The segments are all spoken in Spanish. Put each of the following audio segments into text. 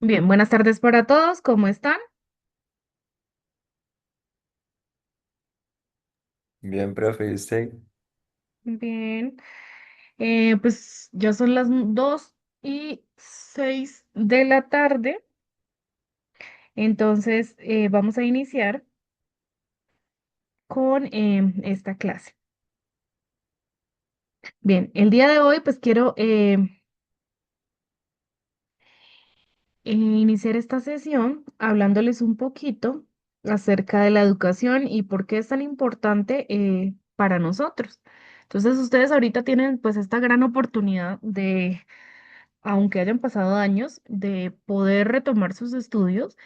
Bien, buenas tardes para todos, ¿cómo están? Bien, profe, ¿y usted? Bien, pues ya son las 2:06 de la tarde, entonces vamos a iniciar con esta clase. Bien, el día de hoy pues quiero iniciar esta sesión hablándoles un poquito acerca de la educación y por qué es tan importante para nosotros. Entonces ustedes ahorita tienen pues esta gran oportunidad de aunque hayan pasado años, de poder retomar sus estudios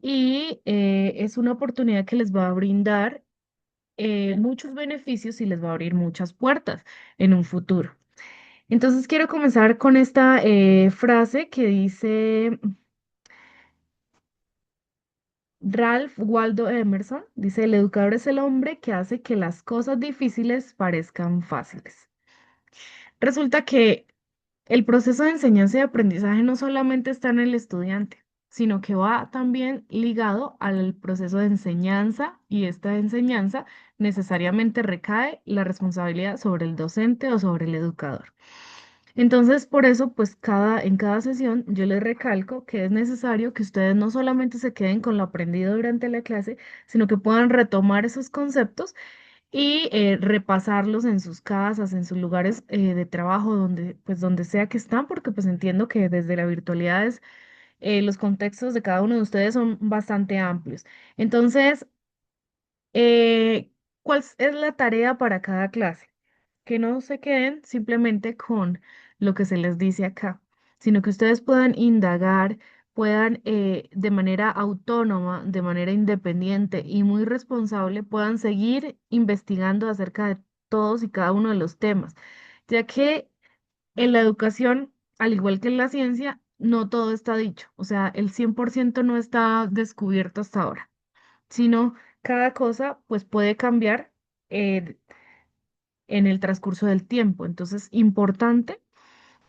y es una oportunidad que les va a brindar muchos beneficios y les va a abrir muchas puertas en un futuro. Entonces quiero comenzar con esta frase que dice Ralph Waldo Emerson, dice, el educador es el hombre que hace que las cosas difíciles parezcan fáciles. Resulta que el proceso de enseñanza y aprendizaje no solamente está en el estudiante, sino que va también ligado al proceso de enseñanza y esta enseñanza necesariamente recae la responsabilidad sobre el docente o sobre el educador. Entonces, por eso, pues en cada sesión yo les recalco que es necesario que ustedes no solamente se queden con lo aprendido durante la clase, sino que puedan retomar esos conceptos y repasarlos en sus casas, en sus lugares de trabajo, donde sea que están, porque pues entiendo que desde la virtualidad los contextos de cada uno de ustedes son bastante amplios. Entonces, ¿cuál es la tarea para cada clase? Que no se queden simplemente con lo que se les dice acá, sino que ustedes puedan indagar, puedan de manera autónoma, de manera independiente y muy responsable, puedan seguir investigando acerca de todos y cada uno de los temas, ya que en la educación, al igual que en la ciencia, no todo está dicho, o sea, el 100% no está descubierto hasta ahora, sino cada cosa pues puede cambiar eh, en el transcurso del tiempo. Entonces, importante.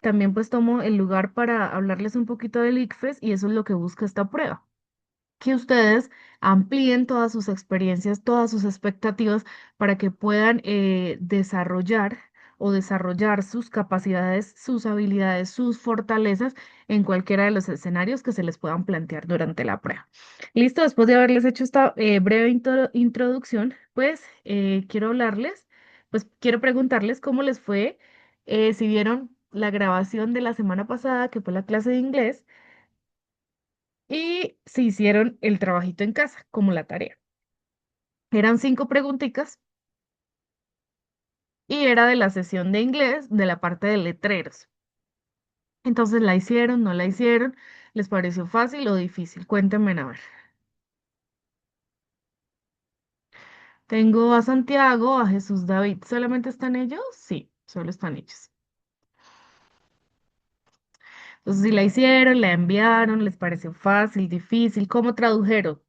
También pues tomo el lugar para hablarles un poquito del ICFES y eso es lo que busca esta prueba, que ustedes amplíen todas sus experiencias, todas sus expectativas para que puedan desarrollar o desarrollar sus capacidades, sus habilidades, sus fortalezas en cualquiera de los escenarios que se les puedan plantear durante la prueba. Listo, después de haberles hecho esta breve introducción, pues quiero preguntarles cómo les fue, si vieron la grabación de la semana pasada, que fue la clase de inglés y se hicieron el trabajito en casa, como la tarea. Eran 5 preguntitas y era de la sesión de inglés de la parte de letreros. Entonces, ¿la hicieron, no la hicieron? ¿Les pareció fácil o difícil? Cuéntenme a ver. Tengo a Santiago, a Jesús David. ¿Solamente están ellos? Sí, solo están ellos. Entonces, si la hicieron, la enviaron, les pareció fácil, difícil, ¿cómo tradujeron?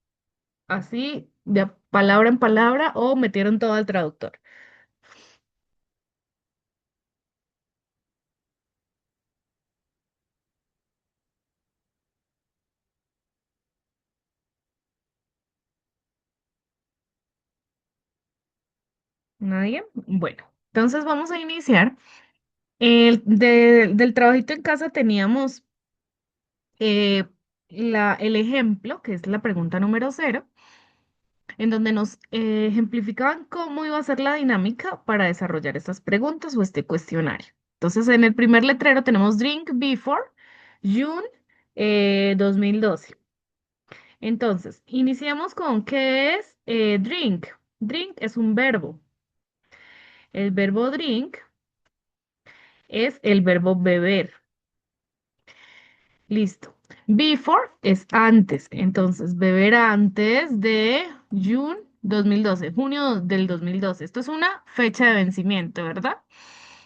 ¿Así, de palabra en palabra o metieron todo al traductor? ¿Nadie? Bueno, entonces vamos a iniciar. Del trabajito en casa teníamos eh, el ejemplo, que es la pregunta número 0, en donde nos ejemplificaban cómo iba a ser la dinámica para desarrollar estas preguntas o este cuestionario. Entonces, en el primer letrero tenemos Drink Before June 2012. Entonces, iniciamos con ¿qué es drink? Drink es un verbo. El verbo drink es el verbo beber. Listo. Before es antes. Entonces, beber antes de June 2012, junio del 2012. Esto es una fecha de vencimiento, ¿verdad?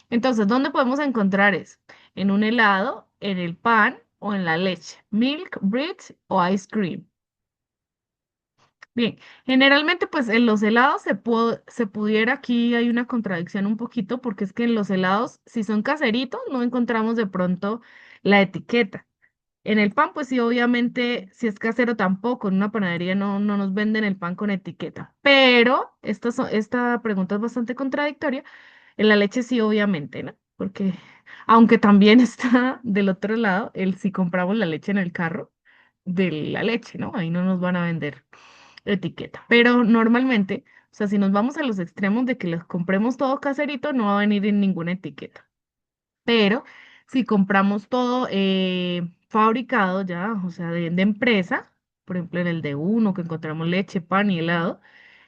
Entonces, ¿dónde podemos encontrar eso? En un helado, en el pan o en la leche. Milk, bread o ice cream. Bien, generalmente pues en los helados se pudiera, aquí hay una contradicción un poquito porque es que en los helados, si son caseritos, no encontramos de pronto la etiqueta. En el pan, pues sí, obviamente, si es casero tampoco, en una panadería no nos venden el pan con etiqueta. Pero esta pregunta es bastante contradictoria. En la leche sí, obviamente, ¿no? Porque aunque también está del otro lado, el si compramos la leche en el carro de la leche, ¿no? Ahí no nos van a vender etiqueta. Pero normalmente, o sea, si nos vamos a los extremos de que los compremos todo caserito, no va a venir en ninguna etiqueta. Pero si compramos todo fabricado ya, o sea, de empresa, por ejemplo, en el de uno que encontramos leche, pan y helado,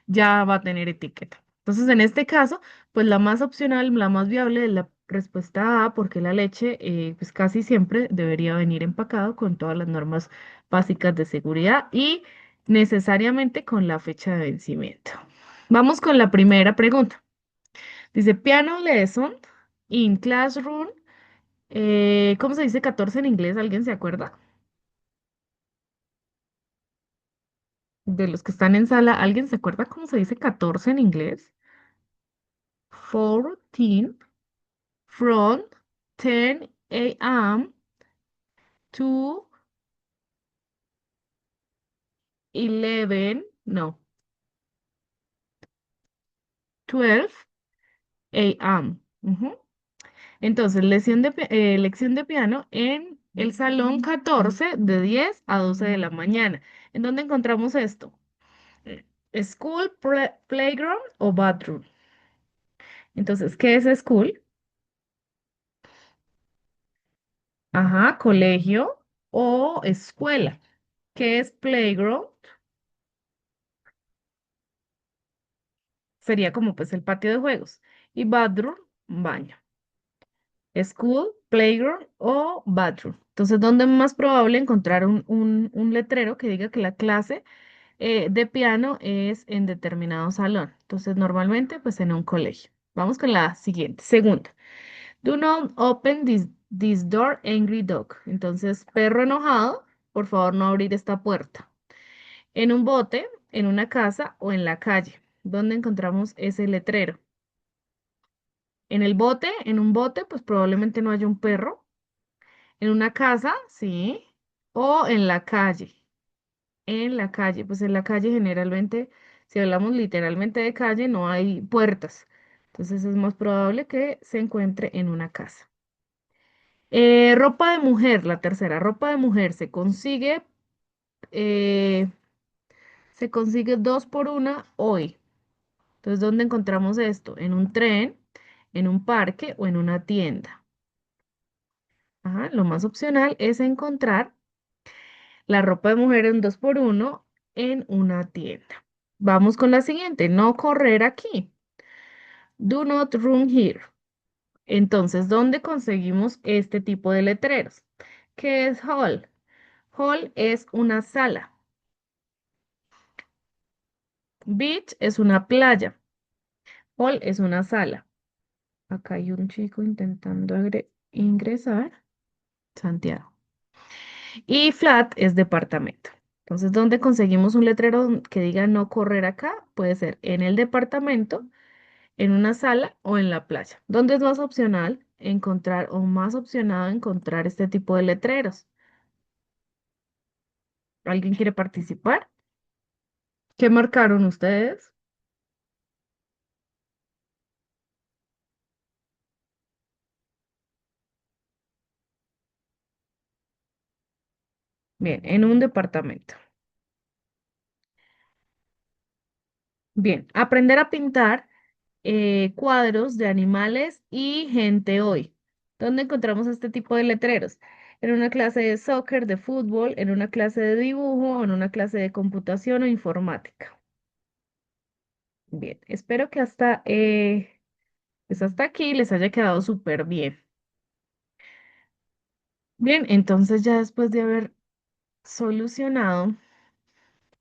ya va a tener etiqueta. Entonces, en este caso, pues la más opcional, la más viable es la respuesta A, porque la leche, pues casi siempre debería venir empacado con todas las normas básicas de seguridad y necesariamente con la fecha de vencimiento. Vamos con la primera pregunta. Dice, piano lesson in classroom. ¿Cómo se dice 14 en inglés? ¿Alguien se acuerda? De los que están en sala, ¿alguien se acuerda cómo se dice 14 en inglés? 14 from 10 a.m. to 11, no, 12 a.m. Ujú. Entonces, lección de piano en el salón 14 de 10 a 12 de la mañana. ¿En dónde encontramos esto? Eh, School, playground o bathroom. Entonces, ¿qué es school? Ajá, colegio o escuela. ¿Qué es playground? Sería como pues el patio de juegos. Y bathroom, baño. School, playground o bathroom. Entonces, ¿dónde es más probable encontrar un letrero que diga que la clase de piano es en determinado salón? Entonces, normalmente pues en un colegio. Vamos con la siguiente. Segunda. Do not open this door, angry dog. Entonces, perro enojado, por favor no abrir esta puerta. En un bote, en una casa o en la calle. ¿Dónde encontramos ese letrero? En el bote, en un bote, pues probablemente no haya un perro. En una casa, sí. O en la calle. En la calle, pues en la calle generalmente, si hablamos literalmente de calle, no hay puertas. Entonces es más probable que se encuentre en una casa. Ropa de mujer, la tercera, ropa de mujer eh, se consigue dos por una hoy. Entonces, ¿dónde encontramos esto? En un tren, en un parque o en una tienda. Ajá, lo más opcional es encontrar la ropa de mujer en dos por uno en una tienda. Vamos con la siguiente, no correr aquí. Do not run here. Entonces, ¿dónde conseguimos este tipo de letreros? ¿Qué es hall? Hall es una sala. Beach es una playa. Hall es una sala. Acá hay un chico intentando ingresar. Santiago. Y flat es departamento. Entonces, ¿dónde conseguimos un letrero que diga no correr acá? Puede ser en el departamento, en una sala o en la playa. ¿Dónde es más opcional encontrar o más opcionado encontrar este tipo de letreros? ¿Alguien quiere participar? ¿Qué marcaron ustedes? Bien, en un departamento. Bien, aprender a pintar cuadros de animales y gente hoy. ¿Dónde encontramos este tipo de letreros? En una clase de soccer, de fútbol, en una clase de dibujo, o en una clase de computación o informática. Bien, espero que pues hasta aquí les haya quedado súper bien. Bien, entonces ya después de haber solucionado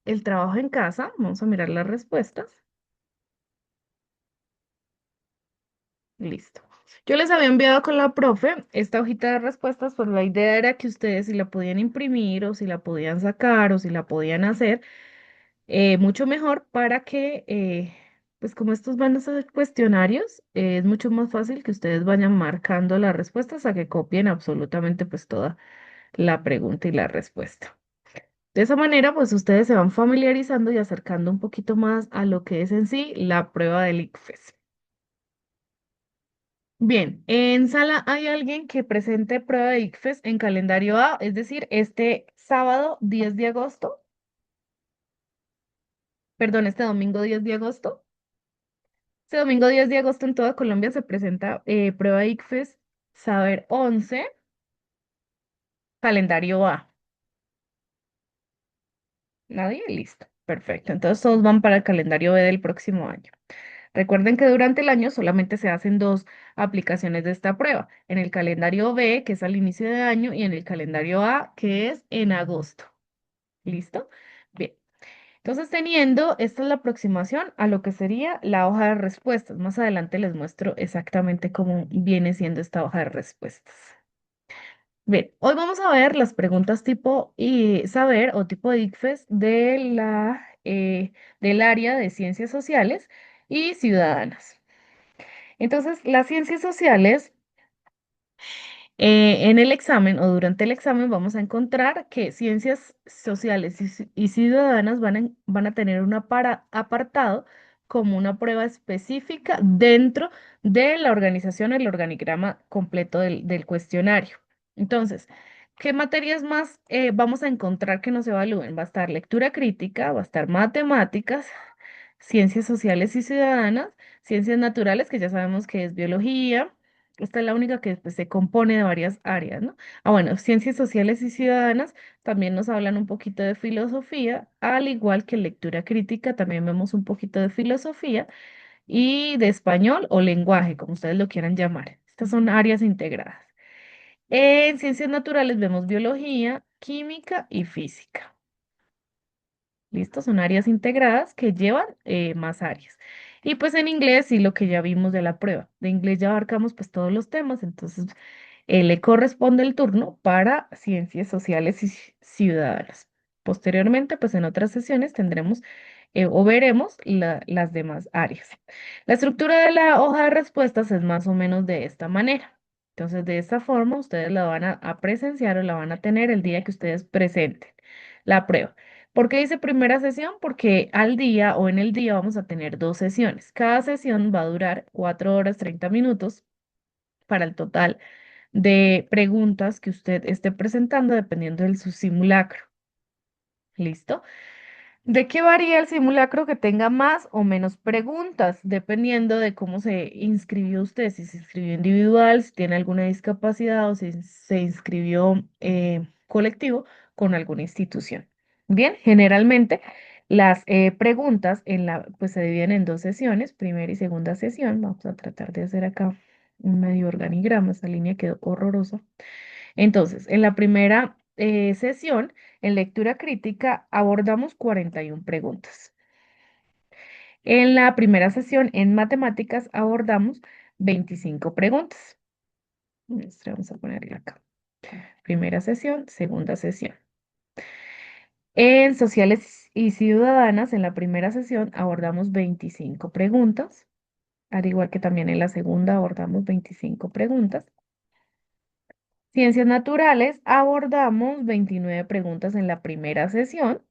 el trabajo en casa, vamos a mirar las respuestas. Listo. Yo les había enviado con la profe esta hojita de respuestas, pues la idea era que ustedes si la podían imprimir o si la podían sacar o si la podían hacer, mucho mejor para que, pues como estos van a ser cuestionarios, es mucho más fácil que ustedes vayan marcando las respuestas a que copien absolutamente pues toda la pregunta y la respuesta. De esa manera, pues ustedes se van familiarizando y acercando un poquito más a lo que es en sí la prueba del ICFES. Bien, en sala hay alguien que presente prueba de ICFES en calendario A, es decir, este sábado 10 de agosto, perdón, este domingo 10 de agosto. Este domingo 10 de agosto en toda Colombia se presenta prueba ICFES Saber 11, calendario A. ¿Nadie? Listo. Perfecto. Entonces todos van para el calendario B del próximo año. Recuerden que durante el año solamente se hacen dos aplicaciones de esta prueba, en el calendario B, que es al inicio de año, y en el calendario A, que es en agosto. ¿Listo? Bien. Entonces, teniendo, esta es la aproximación a lo que sería la hoja de respuestas. Más adelante les muestro exactamente cómo viene siendo esta hoja de respuestas. Bien, hoy vamos a ver las preguntas tipo y saber o tipo de ICFES del área de ciencias sociales y ciudadanas. Entonces, las ciencias sociales, en el examen o durante el examen vamos a encontrar que ciencias sociales y ciudadanas van a tener un apartado como una prueba específica dentro de la organización, el organigrama completo del cuestionario. Entonces, ¿qué materias más vamos a encontrar que nos evalúen? Va a estar lectura crítica, va a estar matemáticas, ciencias sociales y ciudadanas, ciencias naturales, que ya sabemos que es biología. Esta es la única que pues, se compone de varias áreas, ¿no? Ah, bueno, ciencias sociales y ciudadanas también nos hablan un poquito de filosofía, al igual que lectura crítica, también vemos un poquito de filosofía y de español o lenguaje, como ustedes lo quieran llamar. Estas son áreas integradas. En ciencias naturales vemos biología, química y física. ¿Listo? Son áreas integradas que llevan más áreas. Y pues en inglés, sí, lo que ya vimos de la prueba. De inglés ya abarcamos pues todos los temas, entonces le corresponde el turno para ciencias sociales y ciudadanas. Posteriormente, pues en otras sesiones tendremos o veremos las demás áreas. La estructura de la hoja de respuestas es más o menos de esta manera. Entonces, de esta forma, ustedes la van a presenciar o la van a tener el día que ustedes presenten la prueba. ¿Por qué dice primera sesión? Porque al día o en el día vamos a tener dos sesiones. Cada sesión va a durar 4 horas 30 minutos para el total de preguntas que usted esté presentando dependiendo de su simulacro. ¿Listo? ¿De qué varía el simulacro que tenga más o menos preguntas? Dependiendo de cómo se inscribió usted, si se inscribió individual, si tiene alguna discapacidad o si se inscribió colectivo con alguna institución. Bien, generalmente las preguntas pues se dividen en dos sesiones, primera y segunda sesión. Vamos a tratar de hacer acá un medio organigrama, esa línea quedó horrorosa. Entonces, en la primera sesión, en lectura crítica, abordamos 41 preguntas. En la primera sesión, en matemáticas, abordamos 25 preguntas. Vamos a ponerla acá. Primera sesión, segunda sesión. En sociales y ciudadanas, en la primera sesión, abordamos 25 preguntas. Al igual que también en la segunda, abordamos 25 preguntas. Ciencias naturales, abordamos 29 preguntas en la primera sesión.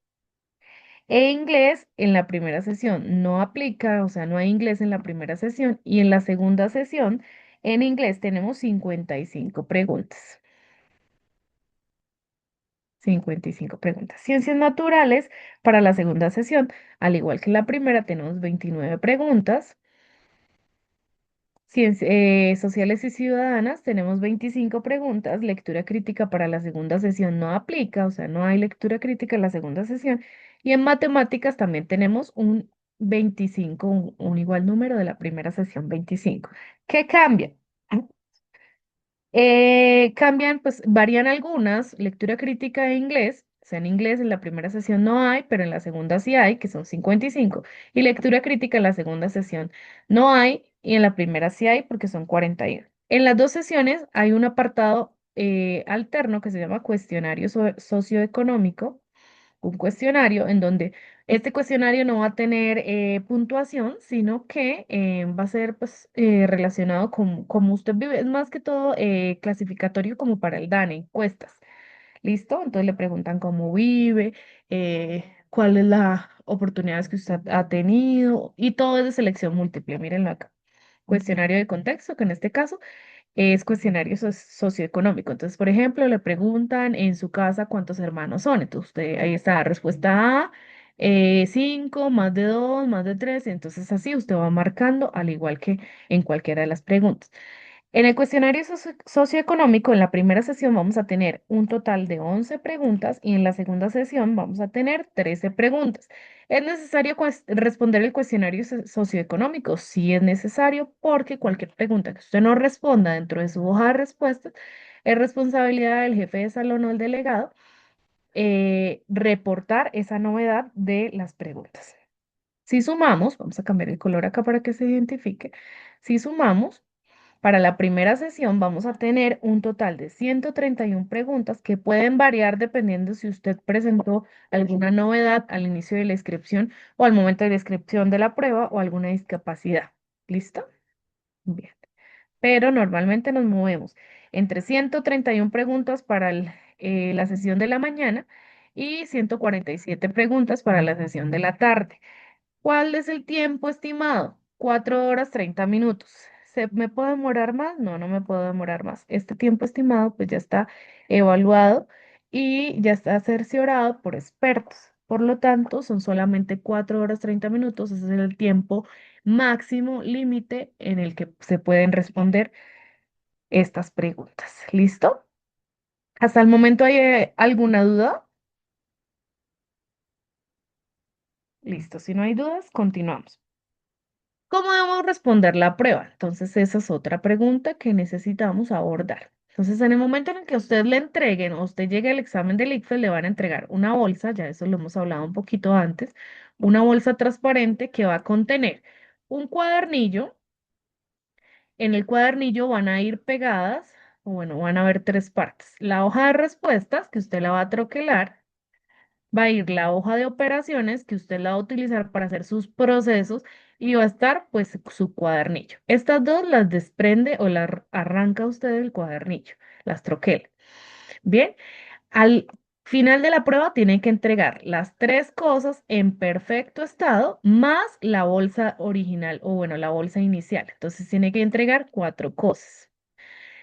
E inglés en la primera sesión no aplica, o sea, no hay inglés en la primera sesión. Y en la segunda sesión, en inglés tenemos 55 preguntas. 55 preguntas. Ciencias naturales, para la segunda sesión, al igual que la primera, tenemos 29 preguntas. Sociales y ciudadanas, tenemos 25 preguntas. Lectura crítica para la segunda sesión no aplica, o sea, no hay lectura crítica en la segunda sesión. Y en matemáticas también tenemos un 25, un igual número de la primera sesión, 25. ¿Qué cambia? Cambian, pues varían algunas, lectura crítica e inglés. O sea, en inglés en la primera sesión no hay, pero en la segunda sí hay, que son 55. Y lectura crítica en la segunda sesión no hay, y en la primera sí hay, porque son 41. En las dos sesiones hay un apartado alterno que se llama cuestionario socioeconómico, un cuestionario en donde este cuestionario no va a tener puntuación, sino que va a ser pues, relacionado con cómo usted vive. Es más que todo clasificatorio como para el DANE, encuestas. ¿Listo? Entonces le preguntan cómo vive, cuáles las oportunidades que usted ha tenido y todo es de selección múltiple. Mírenlo acá. Cuestionario de contexto, que en este caso es cuestionario socioeconómico. Entonces, por ejemplo, le preguntan en su casa cuántos hermanos son. Entonces, usted, ahí está, respuesta A, cinco, más de dos, más de tres. Entonces, así usted va marcando, al igual que en cualquiera de las preguntas. En el cuestionario socioeconómico, en la primera sesión vamos a tener un total de 11 preguntas y en la segunda sesión vamos a tener 13 preguntas. ¿Es necesario responder el cuestionario socioeconómico? Sí es necesario porque cualquier pregunta que usted no responda dentro de su hoja de respuestas es responsabilidad del jefe de salón o el delegado reportar esa novedad de las preguntas. Si sumamos, vamos a cambiar el color acá para que se identifique. Si sumamos, para la primera sesión vamos a tener un total de 131 preguntas que pueden variar dependiendo si usted presentó alguna novedad al inicio de la inscripción o al momento de la inscripción de la prueba o alguna discapacidad. ¿Listo? Bien. Pero normalmente nos movemos entre 131 preguntas para la sesión de la mañana y 147 preguntas para la sesión de la tarde. ¿Cuál es el tiempo estimado? 4 horas 30 minutos. ¿Se me puede demorar más? No, no me puedo demorar más. Este tiempo estimado pues ya está evaluado y ya está cerciorado por expertos. Por lo tanto, son solamente 4 horas 30 minutos. Ese es el tiempo máximo límite en el que se pueden responder estas preguntas. ¿Listo? ¿Hasta el momento hay alguna duda? Listo. Si no hay dudas, continuamos. ¿Cómo debemos responder la prueba? Entonces, esa es otra pregunta que necesitamos abordar. Entonces, en el momento en el que a usted le entreguen o usted llegue al examen del ICFES, le van a entregar una bolsa, ya eso lo hemos hablado un poquito antes, una bolsa transparente que va a contener un cuadernillo. En el cuadernillo van a ir pegadas, o bueno, van a haber tres partes. La hoja de respuestas, que usted la va a troquelar, va a ir la hoja de operaciones que usted la va a utilizar para hacer sus procesos y va a estar pues su cuadernillo. Estas dos las desprende o las arranca usted del cuadernillo, las troquela. Bien, al final de la prueba tiene que entregar las tres cosas en perfecto estado más la bolsa original o bueno, la bolsa inicial. Entonces tiene que entregar cuatro cosas.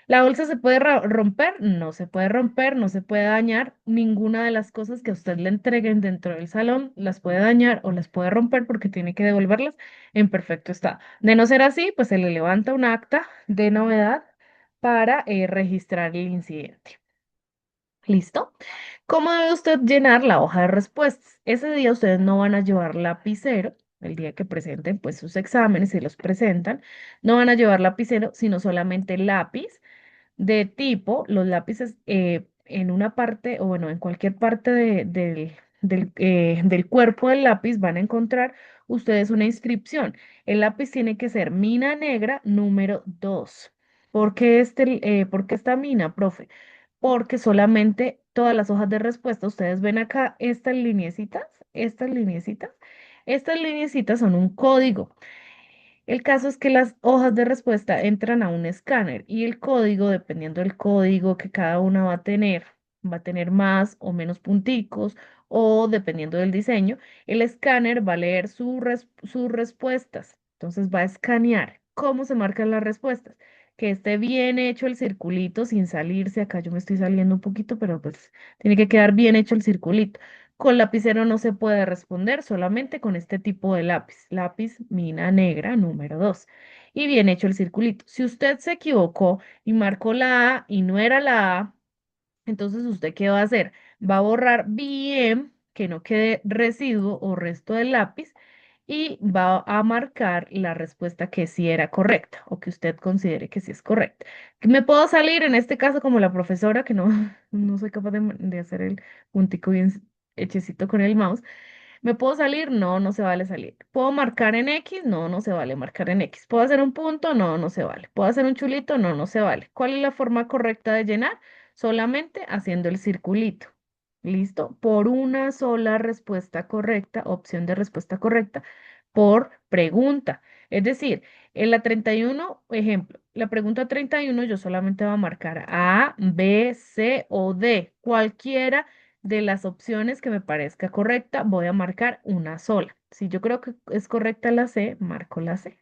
¿La bolsa se puede romper? No se puede romper, no se puede dañar. Ninguna de las cosas que a usted le entreguen dentro del salón las puede dañar o las puede romper porque tiene que devolverlas en perfecto estado. De no ser así, pues se le levanta un acta de novedad para registrar el incidente. ¿Listo? ¿Cómo debe usted llenar la hoja de respuestas? Ese día ustedes no van a llevar lapicero. El día que presenten pues sus exámenes y los presentan, no van a llevar lapicero, sino solamente lápiz de tipo, los lápices en una parte, o bueno, en cualquier parte del cuerpo del lápiz van a encontrar ustedes una inscripción. El lápiz tiene que ser mina negra número 2. ¿Por qué esta mina, profe? Porque solamente todas las hojas de respuesta, ustedes ven acá estas lineecitas, estas lineecitas son un código. El caso es que las hojas de respuesta entran a un escáner y el código, dependiendo del código que cada una va a tener más o menos punticos o dependiendo del diseño, el escáner va a leer sus respuestas. Entonces va a escanear cómo se marcan las respuestas. Que esté bien hecho el circulito sin salirse. Acá yo me estoy saliendo un poquito, pero pues tiene que quedar bien hecho el circulito. Con lapicero no se puede responder, solamente con este tipo de lápiz, lápiz mina negra número 2. Y bien hecho el circulito. Si usted se equivocó y marcó la A y no era la A, entonces usted ¿qué va a hacer? Va a borrar bien, que no quede residuo o resto del lápiz y va a marcar la respuesta que sí era correcta o que usted considere que sí es correcta. Me puedo salir en este caso como la profesora que no, no soy capaz de hacer el puntico bien hechecito con el mouse. ¿Me puedo salir? No, no se vale salir. ¿Puedo marcar en X? No, no se vale marcar en X. ¿Puedo hacer un punto? No, no se vale. ¿Puedo hacer un chulito? No, no se vale. ¿Cuál es la forma correcta de llenar? Solamente haciendo el circulito. ¿Listo? Por una sola respuesta correcta, opción de respuesta correcta, por pregunta. Es decir, en la 31, ejemplo, la pregunta 31 yo solamente voy a marcar A, B, C o D. Cualquiera de las opciones que me parezca correcta, voy a marcar una sola. Si yo creo que es correcta la C, marco la C.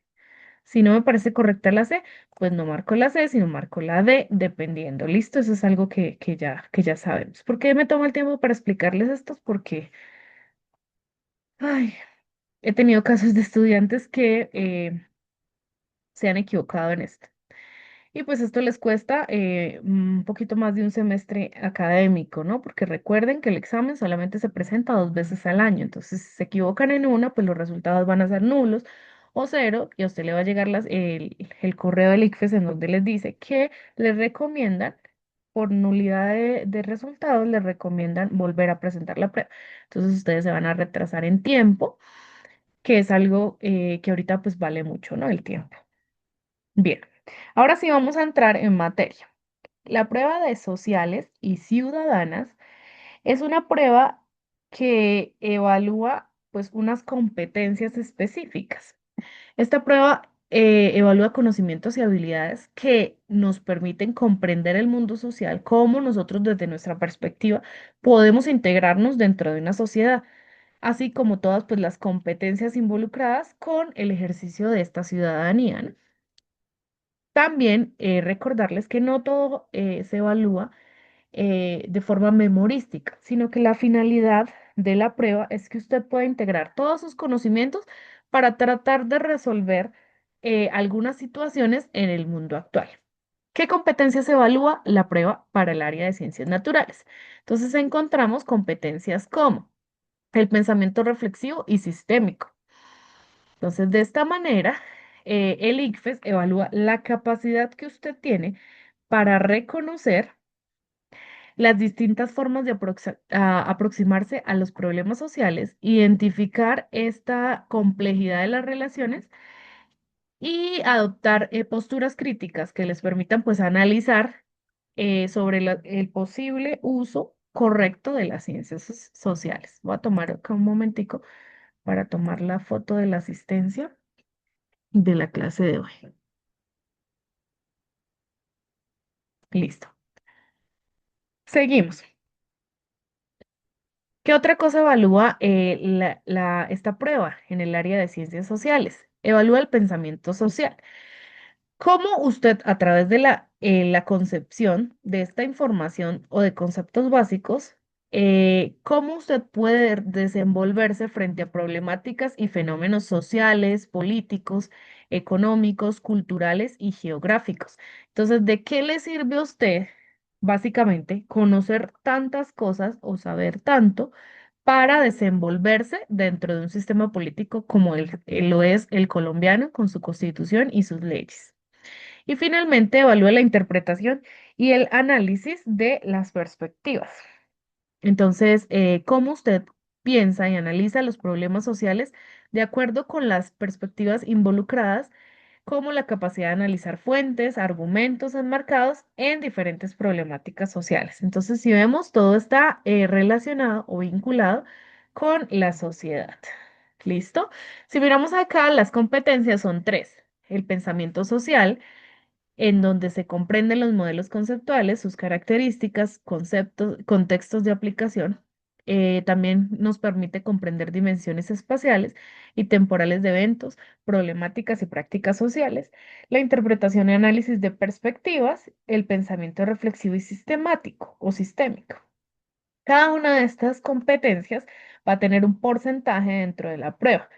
Si no me parece correcta la C, pues no marco la C, sino marco la D, dependiendo. ¿Listo? Eso es algo que ya sabemos. ¿Por qué me tomo el tiempo para explicarles esto? Porque ay, he tenido casos de estudiantes que se han equivocado en esto. Y pues esto les cuesta un poquito más de un semestre académico, ¿no? Porque recuerden que el examen solamente se presenta 2 veces al año. Entonces, si se equivocan en una, pues los resultados van a ser nulos o cero y a usted le va a llegar el correo del ICFES en donde les dice que les recomiendan, por nulidad de resultados, les recomiendan volver a presentar la prueba. Entonces, ustedes se van a retrasar en tiempo, que es algo que ahorita pues vale mucho, ¿no? El tiempo. Bien, ahora sí vamos a entrar en materia. La prueba de sociales y ciudadanas es una prueba que evalúa pues unas competencias específicas. Esta prueba evalúa conocimientos y habilidades que nos permiten comprender el mundo social, cómo nosotros desde nuestra perspectiva podemos integrarnos dentro de una sociedad, así como todas pues las competencias involucradas con el ejercicio de esta ciudadanía, ¿no? También recordarles que no todo se evalúa de forma memorística, sino que la finalidad de la prueba es que usted pueda integrar todos sus conocimientos para tratar de resolver algunas situaciones en el mundo actual. ¿Qué competencias evalúa la prueba para el área de ciencias naturales? Entonces encontramos competencias como el pensamiento reflexivo y sistémico. Entonces, de esta manera, el ICFES evalúa la capacidad que usted tiene para reconocer las distintas formas de aproximarse a los problemas sociales, identificar esta complejidad de las relaciones y adoptar posturas críticas que les permitan pues analizar sobre el posible uso correcto de las ciencias sociales. Voy a tomar acá un momentico para tomar la foto de la asistencia de la clase de hoy. Listo. Seguimos. ¿Qué otra cosa evalúa esta prueba en el área de ciencias sociales? Evalúa el pensamiento social. ¿Cómo usted, a través de la concepción de esta información o de conceptos básicos, cómo usted puede desenvolverse frente a problemáticas y fenómenos sociales, políticos, económicos, culturales y geográficos? Entonces, ¿de qué le sirve a usted, básicamente, conocer tantas cosas o saber tanto para desenvolverse dentro de un sistema político como lo es el colombiano con su constitución y sus leyes? Y finalmente evalúa la interpretación y el análisis de las perspectivas. Entonces, cómo usted piensa y analiza los problemas sociales de acuerdo con las perspectivas involucradas, como la capacidad de analizar fuentes, argumentos enmarcados en diferentes problemáticas sociales. Entonces, si vemos, todo está relacionado o vinculado con la sociedad. ¿Listo? Si miramos acá, las competencias son tres. El pensamiento social, en donde se comprenden los modelos conceptuales, sus características, conceptos, contextos de aplicación. También nos permite comprender dimensiones espaciales y temporales de eventos, problemáticas y prácticas sociales, la interpretación y análisis de perspectivas, el pensamiento reflexivo y sistemático o sistémico. Cada una de estas competencias va a tener un porcentaje dentro de la prueba.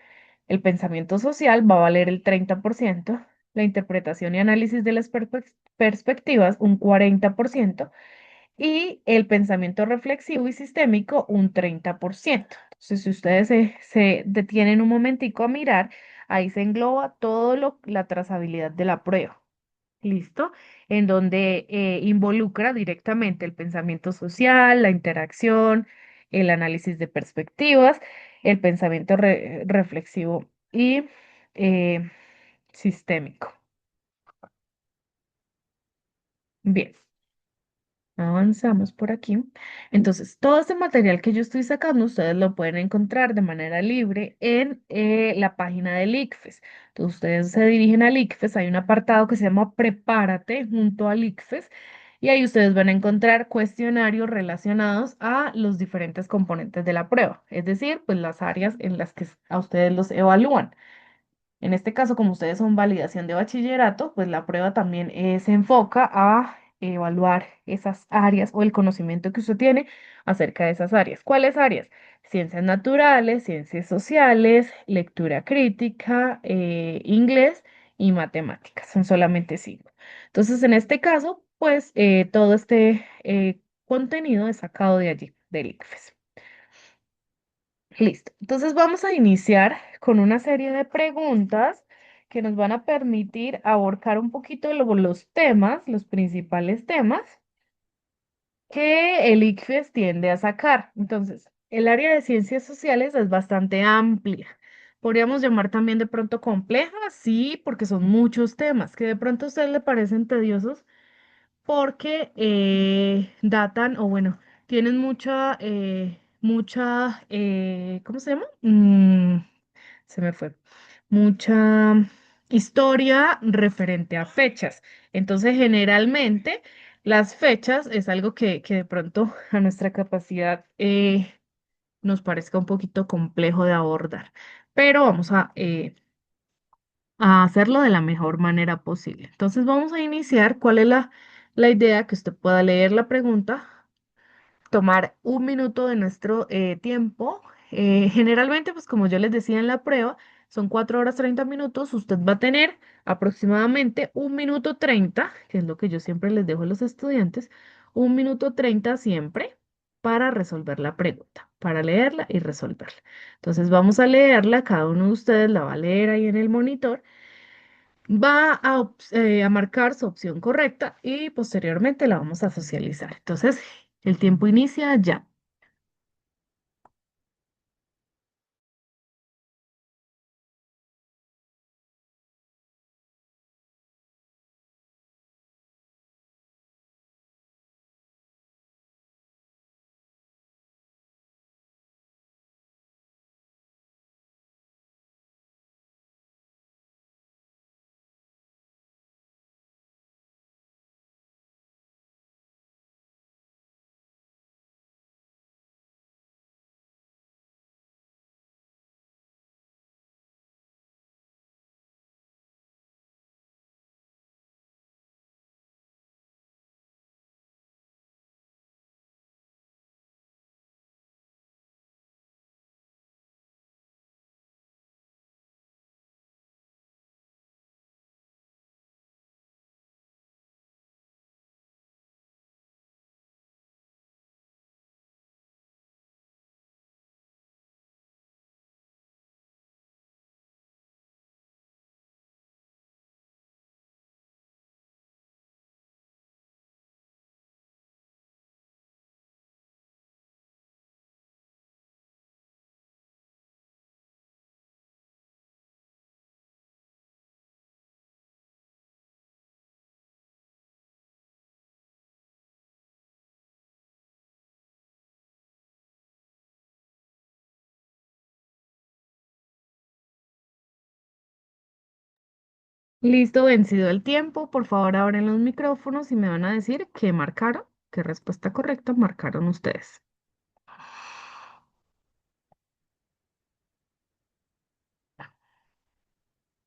El pensamiento social va a valer el 30%, la interpretación y análisis de las perspectivas un 40% y el pensamiento reflexivo y sistémico un 30%. Entonces, si ustedes se detienen un momentico a mirar, ahí se engloba la trazabilidad de la prueba. ¿Listo? En donde involucra directamente el pensamiento social, la interacción, el análisis de perspectivas, el pensamiento reflexivo y eh, sistémico. Bien, Avanzamos por aquí. Entonces, todo este material que yo estoy sacando, ustedes lo pueden encontrar de manera libre en la página del ICFES. Entonces, ustedes se dirigen al ICFES, hay un apartado que se llama Prepárate junto al ICFES y ahí ustedes van a encontrar cuestionarios relacionados a los diferentes componentes de la prueba, es decir, pues las áreas en las que a ustedes los evalúan. En este caso, como ustedes son validación de bachillerato, pues la prueba también se enfoca a evaluar esas áreas o el conocimiento que usted tiene acerca de esas áreas. ¿Cuáles áreas? Ciencias naturales, ciencias sociales, lectura crítica, inglés y matemáticas. Son solamente cinco. Entonces, en este caso, pues todo este contenido es sacado de allí, del ICFES. Listo. Entonces vamos a iniciar con una serie de preguntas que nos van a permitir abarcar un poquito los temas, los principales temas que el ICFES tiende a sacar. Entonces, el área de ciencias sociales es bastante amplia. Podríamos llamar también de pronto compleja, sí, porque son muchos temas que de pronto a ustedes le parecen tediosos porque datan, o bueno, tienen ¿cómo se llama? Se me fue. Mucha historia referente a fechas. Entonces, generalmente, las fechas es algo que de pronto a nuestra capacidad nos parezca un poquito complejo de abordar, pero vamos a hacerlo de la mejor manera posible. Entonces vamos a iniciar. ¿Cuál es la idea? Que usted pueda leer la pregunta, tomar un minuto de nuestro tiempo. Generalmente, pues como yo les decía en la prueba, son 4 horas 30 minutos. Usted va a tener aproximadamente 1 minuto 30, que es lo que yo siempre les dejo a los estudiantes, 1 minuto 30 siempre para resolver la pregunta, para leerla y resolverla. Entonces vamos a leerla, cada uno de ustedes la va a leer ahí en el monitor, va a marcar su opción correcta y posteriormente la vamos a socializar. Entonces, el tiempo inicia ya. Listo, vencido el tiempo. Por favor, abren los micrófonos y me van a decir qué marcaron, qué respuesta correcta marcaron ustedes.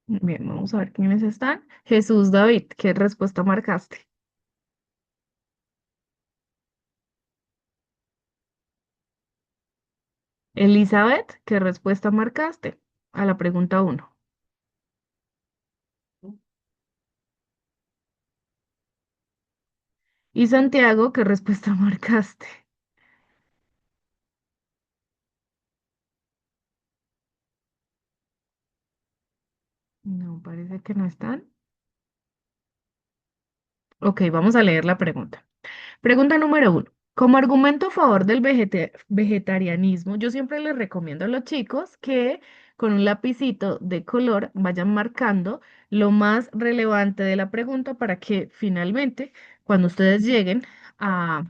Bien, vamos a ver quiénes están. Jesús David, ¿qué respuesta marcaste? Elizabeth, ¿qué respuesta marcaste a la pregunta uno? Y Santiago, ¿qué respuesta marcaste? No, parece que no están. Ok, vamos a leer la pregunta. Pregunta número uno. Como argumento a favor del vegetarianismo, yo siempre les recomiendo a los chicos que con un lapicito de color vayan marcando lo más relevante de la pregunta para que finalmente, cuando ustedes lleguen a,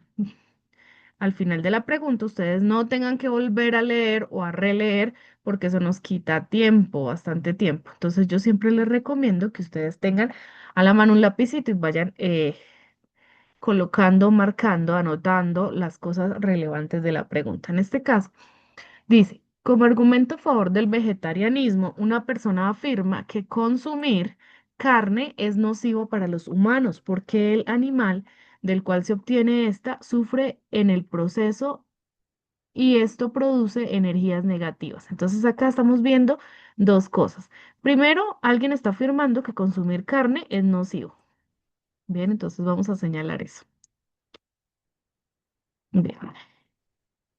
al final de la pregunta, ustedes no tengan que volver a leer o a releer porque eso nos quita tiempo, bastante tiempo. Entonces yo siempre les recomiendo que ustedes tengan a la mano un lapicito y vayan colocando, marcando, anotando las cosas relevantes de la pregunta. En este caso, dice, como argumento a favor del vegetarianismo, una persona afirma que consumir carne es nocivo para los humanos porque el animal del cual se obtiene esta sufre en el proceso y esto produce energías negativas. Entonces acá estamos viendo dos cosas. Primero, alguien está afirmando que consumir carne es nocivo. Bien, entonces vamos a señalar eso. Bien.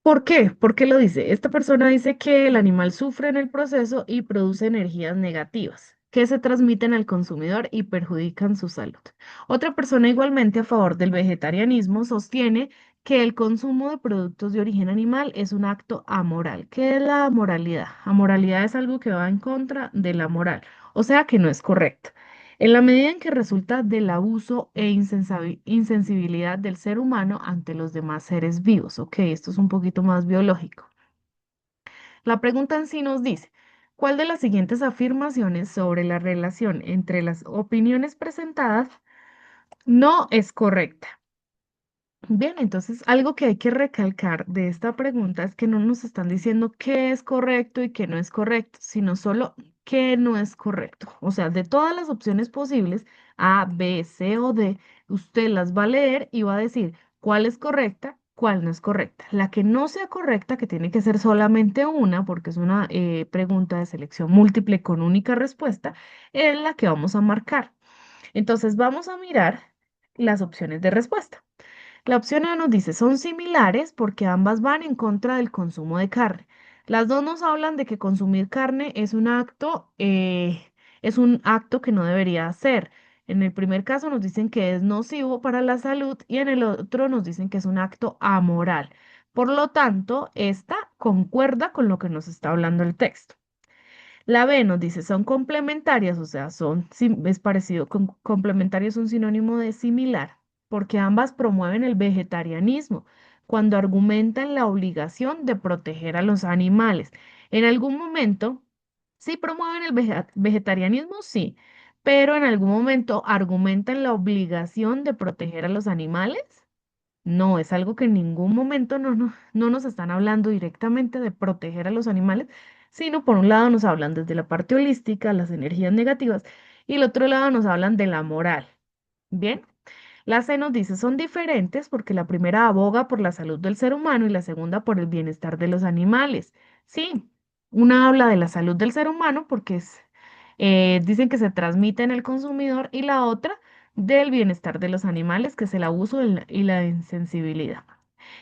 ¿Por qué? ¿Por qué lo dice? Esta persona dice que el animal sufre en el proceso y produce energías negativas que se transmiten al consumidor y perjudican su salud. Otra persona igualmente a favor del vegetarianismo sostiene que el consumo de productos de origen animal es un acto amoral. ¿Qué es la amoralidad? Amoralidad es algo que va en contra de la moral, o sea que no es correcto. En la medida en que resulta del abuso e insensibilidad del ser humano ante los demás seres vivos. Ok, esto es un poquito más biológico. La pregunta en sí nos dice, ¿cuál de las siguientes afirmaciones sobre la relación entre las opiniones presentadas no es correcta? Bien, entonces algo que hay que recalcar de esta pregunta es que no nos están diciendo qué es correcto y qué no es correcto, sino solo qué no es correcto. O sea, de todas las opciones posibles, A, B, C o D, usted las va a leer y va a decir cuál es correcta, cuál no es correcta. La que no sea correcta, que tiene que ser solamente una, porque es una pregunta de selección múltiple con única respuesta, es la que vamos a marcar. Entonces vamos a mirar las opciones de respuesta. La opción A nos dice, son similares porque ambas van en contra del consumo de carne. Las dos nos hablan de que consumir carne es un acto que no debería hacer. En el primer caso nos dicen que es nocivo para la salud y en el otro nos dicen que es un acto amoral. Por lo tanto, esta concuerda con lo que nos está hablando el texto. La B nos dice, son complementarias, o sea, es parecido, complementario es un sinónimo de similar, porque ambas promueven el vegetarianismo cuando argumentan la obligación de proteger a los animales. En algún momento, sí promueven el vegetarianismo, sí, pero en algún momento argumentan la obligación de proteger a los animales. No, es algo que en ningún momento no nos están hablando directamente de proteger a los animales, sino por un lado nos hablan desde la parte holística, las energías negativas, y el otro lado nos hablan de la moral. Bien, la C nos dice son diferentes porque la primera aboga por la salud del ser humano y la segunda por el bienestar de los animales. Sí, una habla de la salud del ser humano porque dicen que se transmite en el consumidor y la otra del bienestar de los animales, que es el abuso y la insensibilidad.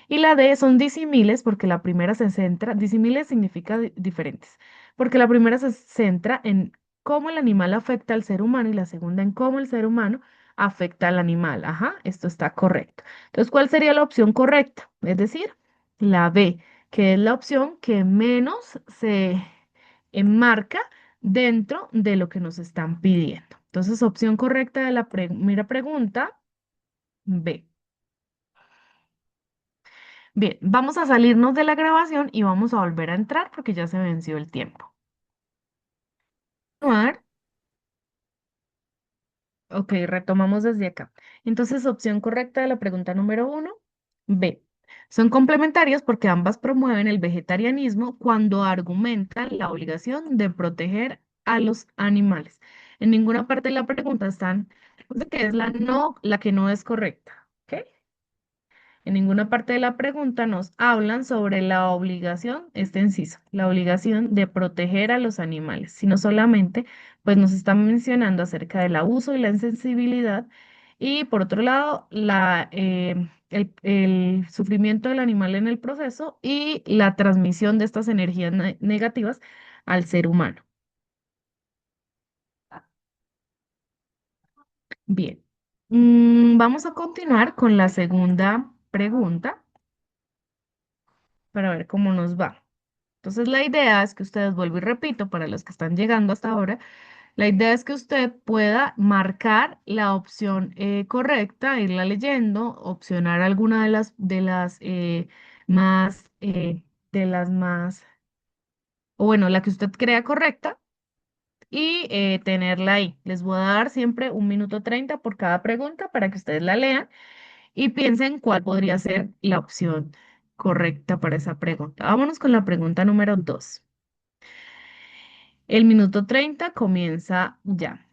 Y la D son disímiles porque la primera se centra, disímiles significa diferentes, porque la primera se centra en cómo el animal afecta al ser humano y la segunda en cómo el ser humano afecta al animal. Ajá, esto está correcto. Entonces, ¿cuál sería la opción correcta? Es decir, la B, que es la opción que menos se enmarca dentro de lo que nos están pidiendo. Entonces, opción correcta de la primera pregunta, B. Bien, vamos a salirnos de la grabación y vamos a volver a entrar porque ya se venció el tiempo. Continuar. Ok, retomamos desde acá. Entonces, opción correcta de la pregunta número uno, B. Son complementarios porque ambas promueven el vegetarianismo cuando argumentan la obligación de proteger a los animales. En ninguna parte de la pregunta están, que es la que no es correcta. ¿Ok? En ninguna parte de la pregunta nos hablan sobre la obligación, este inciso, la obligación de proteger a los animales, sino solamente pues nos están mencionando acerca del abuso y la insensibilidad y por otro lado el sufrimiento del animal en el proceso y la transmisión de estas energías negativas al ser humano. Bien. Vamos a continuar con la segunda pregunta para ver cómo nos va. Entonces, la idea es que ustedes, vuelvo y repito, para los que están llegando hasta ahora, La idea es que usted pueda marcar la opción correcta, irla leyendo, opcionar alguna más, de las más, o bueno, la que usted crea correcta y tenerla ahí. Les voy a dar siempre 1 minuto 30 por cada pregunta para que ustedes la lean y piensen cuál podría ser la opción correcta para esa pregunta. Vámonos con la pregunta número 2. El minuto 30 comienza ya.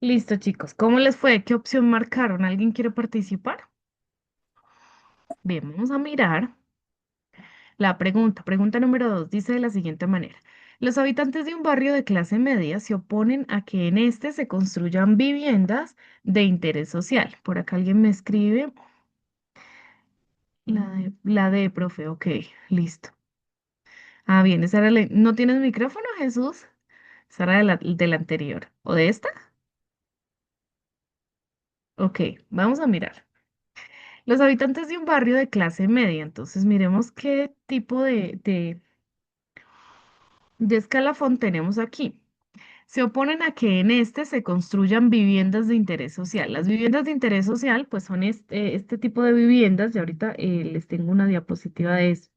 Listo, chicos. ¿Cómo les fue? ¿Qué opción marcaron? ¿Alguien quiere participar? Bien, vamos a mirar la pregunta. Pregunta número 2 dice de la siguiente manera. Los habitantes de un barrio de clase media se oponen a que en este se construyan viviendas de interés social. Por acá alguien me escribe la de profe. Ok, listo. Ah, bien, ¿no tienes micrófono, Jesús? Esa era de la anterior. ¿O de esta? Ok, vamos a mirar. Los habitantes de un barrio de clase media, entonces miremos qué tipo de escalafón tenemos aquí. Se oponen a que en este se construyan viviendas de interés social. Las viviendas de interés social, pues son este tipo de viviendas, y ahorita les tengo una diapositiva de eso.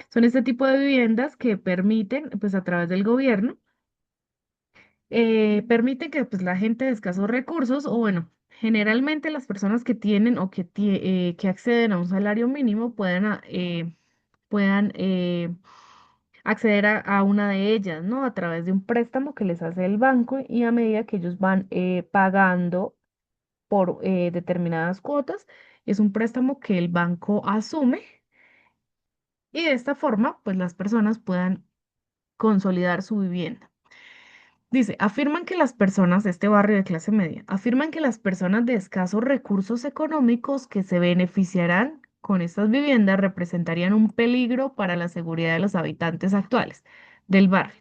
Son este tipo de viviendas que permiten, pues a través del gobierno, permiten que pues la gente de escasos recursos, o bueno, generalmente las personas que tienen o que acceden a un salario mínimo puedan acceder a una de ellas, ¿no? A través de un préstamo que les hace el banco y a medida que ellos van pagando por determinadas cuotas, es un préstamo que el banco asume y de esta forma, pues las personas puedan consolidar su vivienda. Dice, afirman que las personas de este barrio de clase media, afirman que las personas de escasos recursos económicos que se beneficiarán con estas viviendas representarían un peligro para la seguridad de los habitantes actuales del barrio.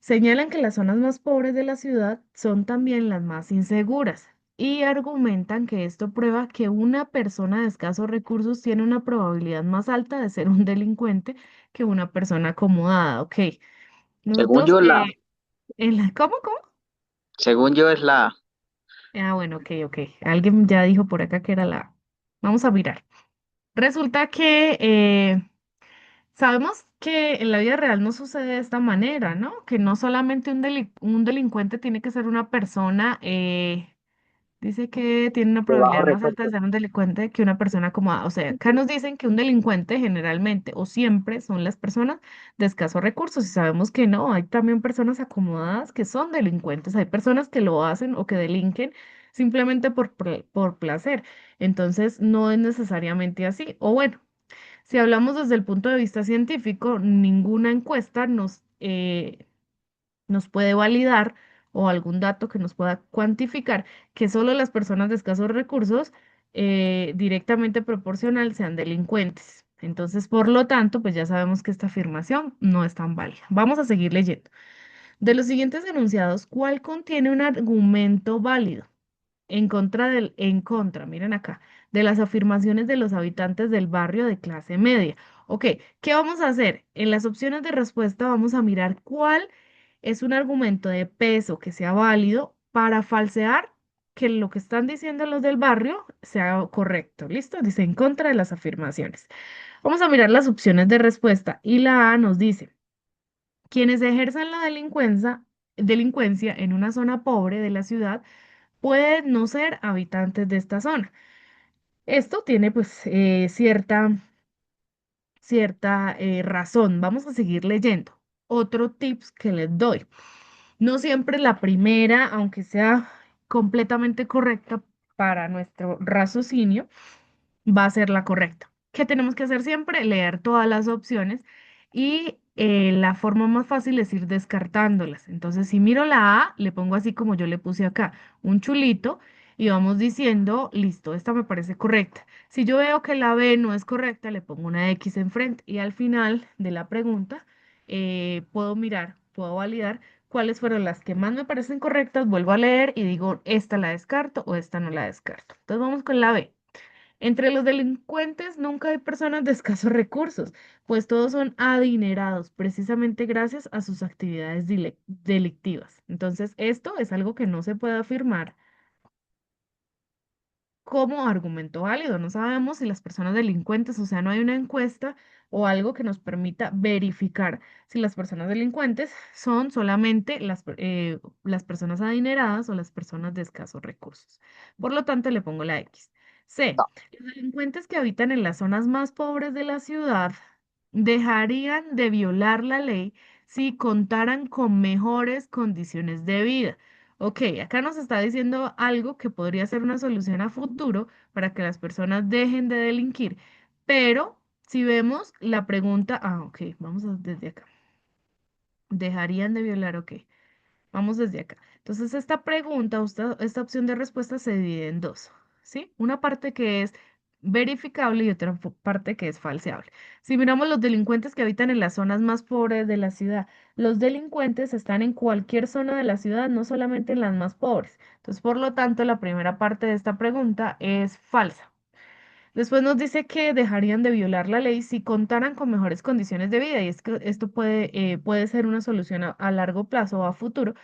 Señalan que las zonas más pobres de la ciudad son también las más inseguras y argumentan que esto prueba que una persona de escasos recursos tiene una probabilidad más alta de ser un delincuente que una persona acomodada. Ok, Según nosotros, yo, ¿cómo? según yo es la A. Ah, bueno, ok. Alguien ya dijo por acá que era la A. Vamos a mirar. Resulta que sabemos que en la vida real no sucede de esta manera, ¿no? Que no solamente un delincuente tiene que ser una persona, dice que tiene una De bajo probabilidad más alta de recursos. ser un delincuente que una persona acomodada. O sea, acá nos dicen que un delincuente generalmente o siempre son las personas de escasos recursos y sabemos que no, hay también personas acomodadas que son delincuentes, hay personas que lo hacen o que delinquen simplemente por placer. Entonces, no es necesariamente así. O bueno. Si hablamos desde el punto de vista científico, ninguna encuesta nos puede validar o algún dato que nos pueda cuantificar que solo las personas de escasos recursos directamente proporcional sean delincuentes. Entonces, por lo tanto, pues ya sabemos que esta afirmación no es tan válida. Vamos a seguir leyendo. De los siguientes enunciados, ¿cuál contiene un argumento válido? Miren acá, de las afirmaciones de los habitantes del barrio de clase media. Ok, ¿qué vamos a hacer? En las opciones de respuesta vamos a mirar cuál es un argumento de peso que sea válido para falsear que lo que están diciendo los del barrio sea correcto. ¿Listo? Dice en contra de las afirmaciones. Vamos a mirar las opciones de respuesta y la A nos dice, quienes ejerzan la delincuencia en una zona pobre de la ciudad pueden no ser habitantes de esta zona. Esto tiene pues cierta razón. Vamos a seguir leyendo. Otro tips que les doy. No siempre la primera, aunque sea completamente correcta para nuestro raciocinio, va a ser la correcta. ¿Qué tenemos que hacer siempre? Leer todas las opciones y la forma más fácil es ir descartándolas. Entonces, si miro la A, le pongo así como yo le puse acá, un chulito y vamos diciendo, listo, esta me parece correcta. Si yo veo que la B no es correcta, le pongo una X enfrente y al final de la pregunta puedo mirar, puedo validar cuáles fueron las que más me parecen correctas, vuelvo a leer y digo, esta la descarto o esta no la descarto. Entonces vamos con la B. Entre los delincuentes nunca hay personas de escasos recursos, pues todos son adinerados precisamente gracias a sus actividades delictivas. Entonces, esto es algo que no se puede afirmar como argumento válido. No sabemos si las personas delincuentes, o sea, no hay una encuesta o algo que nos permita verificar si las personas delincuentes son solamente las personas adineradas o las personas de escasos recursos. Por lo tanto, le pongo la X. C. Los delincuentes que habitan en las zonas más pobres de la ciudad dejarían de violar la ley si contaran con mejores condiciones de vida. Ok, acá nos está diciendo algo que podría ser una solución a futuro para que las personas dejen de delinquir, pero si vemos la pregunta, ok, desde acá. ¿Dejarían de violar? Ok. Vamos desde acá. Entonces, esta pregunta, esta opción de respuesta se divide en dos, ¿sí? Una parte que es verificable y otra parte que es falseable. Si miramos los delincuentes que habitan en las zonas más pobres de la ciudad, los delincuentes están en cualquier zona de la ciudad, no solamente en las más pobres. Entonces, por lo tanto, la primera parte de esta pregunta es falsa. Después nos dice que dejarían de violar la ley si contaran con mejores condiciones de vida y es que esto puede ser una solución a largo plazo o a futuro,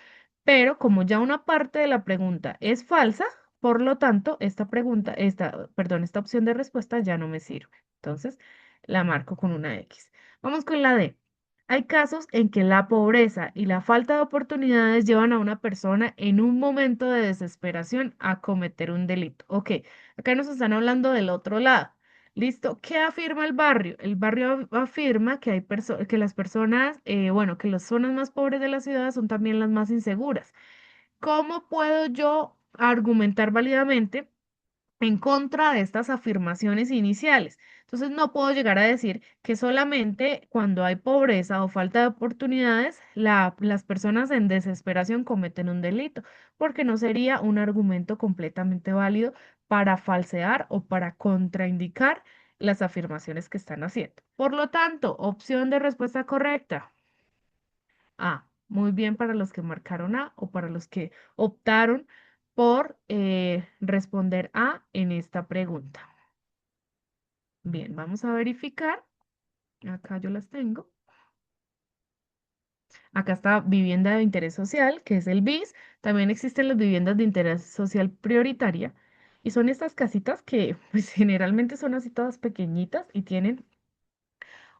pero como ya una parte de la pregunta es falsa, por lo tanto, esta opción de respuesta ya no me sirve. Entonces, la marco con una X. Vamos con la D. Hay casos en que la pobreza y la falta de oportunidades llevan a una persona en un momento de desesperación a cometer un delito. Ok, acá nos están hablando del otro lado. ¿Listo? ¿Qué afirma el barrio? El barrio afirma que que las personas, bueno, que las zonas más pobres de la ciudad son también las más inseguras. ¿Cómo puedo yo argumentar válidamente en contra de estas afirmaciones iniciales? Entonces no puedo llegar a decir que solamente cuando hay pobreza o falta de oportunidades, las personas en desesperación cometen un delito, porque no sería un argumento completamente válido para falsear o para contraindicar las afirmaciones que están haciendo. Por lo tanto, opción de respuesta correcta. A. Muy bien para los que marcaron A o para los que optaron por responder A en esta pregunta. Bien, vamos a verificar. Acá yo las tengo. Acá está vivienda de interés social, que es el BIS. También existen las viviendas de interés social prioritaria. Y son estas casitas que pues, generalmente son así todas pequeñitas y tienen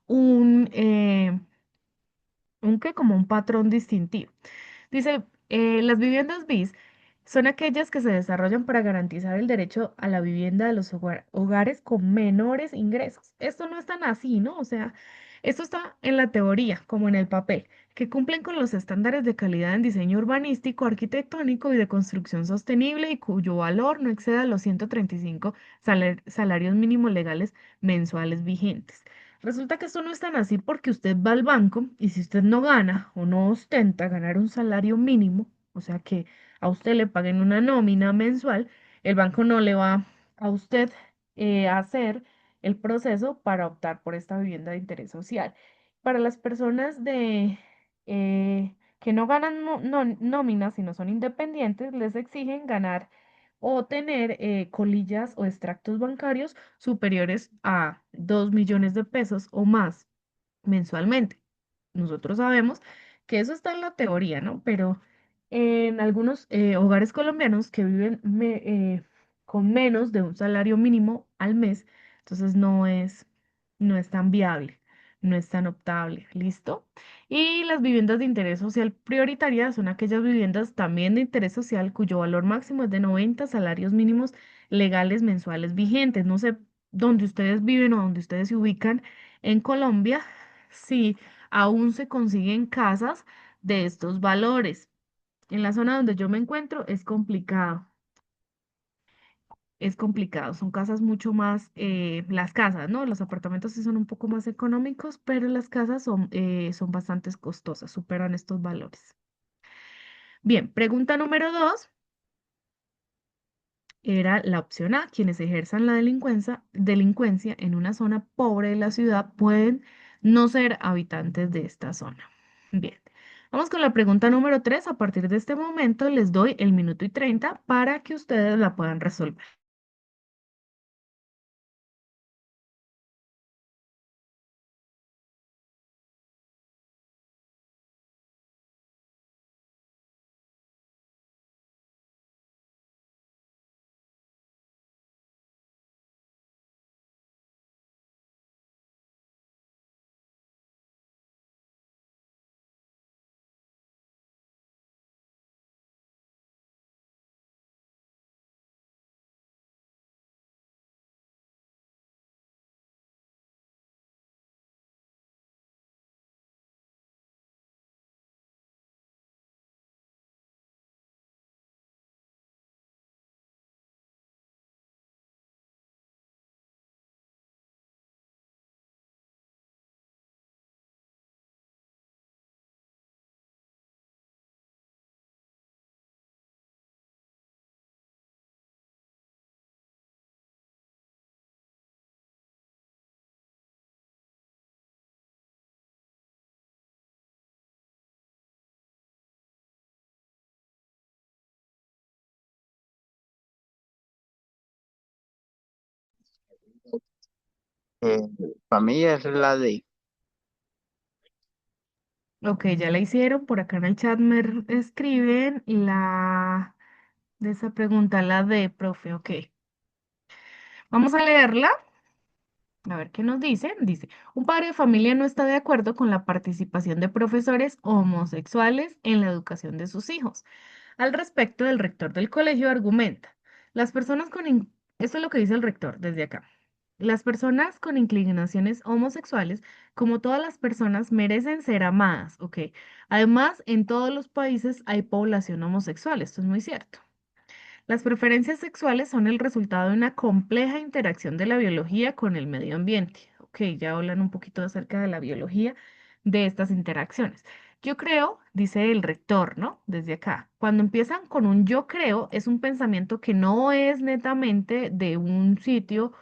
un, como un patrón distintivo. Dice, las viviendas BIS son aquellas que se desarrollan para garantizar el derecho a la vivienda de los hogares con menores ingresos. Esto no es tan así, ¿no? O sea, esto está en la teoría, como en el papel, que cumplen con los estándares de calidad en diseño urbanístico, arquitectónico y de construcción sostenible y cuyo valor no exceda los 135 salarios mínimos legales mensuales vigentes. Resulta que esto no es tan así porque usted va al banco y si usted no gana o no ostenta ganar un salario mínimo, o sea que a usted le paguen una nómina mensual, el banco no le va a usted hacer el proceso para optar por esta vivienda de interés social. Para las personas que no ganan nómina, sino son independientes, les exigen ganar o tener colillas o extractos bancarios superiores a 2 millones de pesos o más mensualmente. Nosotros sabemos que eso está en la teoría, ¿no? Pero en algunos hogares colombianos que viven con menos de un salario mínimo al mes, entonces no es tan viable, no es tan optable, ¿listo? Y las viviendas de interés social prioritarias son aquellas viviendas también de interés social cuyo valor máximo es de 90 salarios mínimos legales mensuales vigentes. No sé dónde ustedes viven o dónde ustedes se ubican en Colombia, si aún se consiguen casas de estos valores. En la zona donde yo me encuentro es complicado, son casas mucho más, las casas, ¿no? Los apartamentos sí son un poco más económicos, pero las casas son bastante costosas, superan estos valores. Bien, pregunta número 2 era la opción A. Quienes ejerzan la delincuencia en una zona pobre de la ciudad pueden no ser habitantes de esta zona. Bien, vamos con la pregunta número 3. A partir de este momento les doy el minuto y 30 para que ustedes la puedan resolver. Eh, para mí es la D. Ok, ya la hicieron. Por acá en el chat me escriben la de esa pregunta, la de profe. Ok, vamos a leerla. A ver qué nos dice. Dice, un padre de familia no está de acuerdo con la participación de profesores homosexuales en la educación de sus hijos. Al respecto, el rector del colegio argumenta, las personas esto es lo que dice el rector desde acá. Las personas con inclinaciones homosexuales, como todas las personas, merecen ser amadas, ¿ok? Además, en todos los países hay población homosexual, esto es muy cierto. Las preferencias sexuales son el resultado de una compleja interacción de la biología con el medio ambiente. Ok, ya hablan un poquito acerca de la biología de estas interacciones. Yo creo, dice el rector, ¿no? Desde acá, cuando empiezan con un yo creo, es un pensamiento que no es netamente de un sitio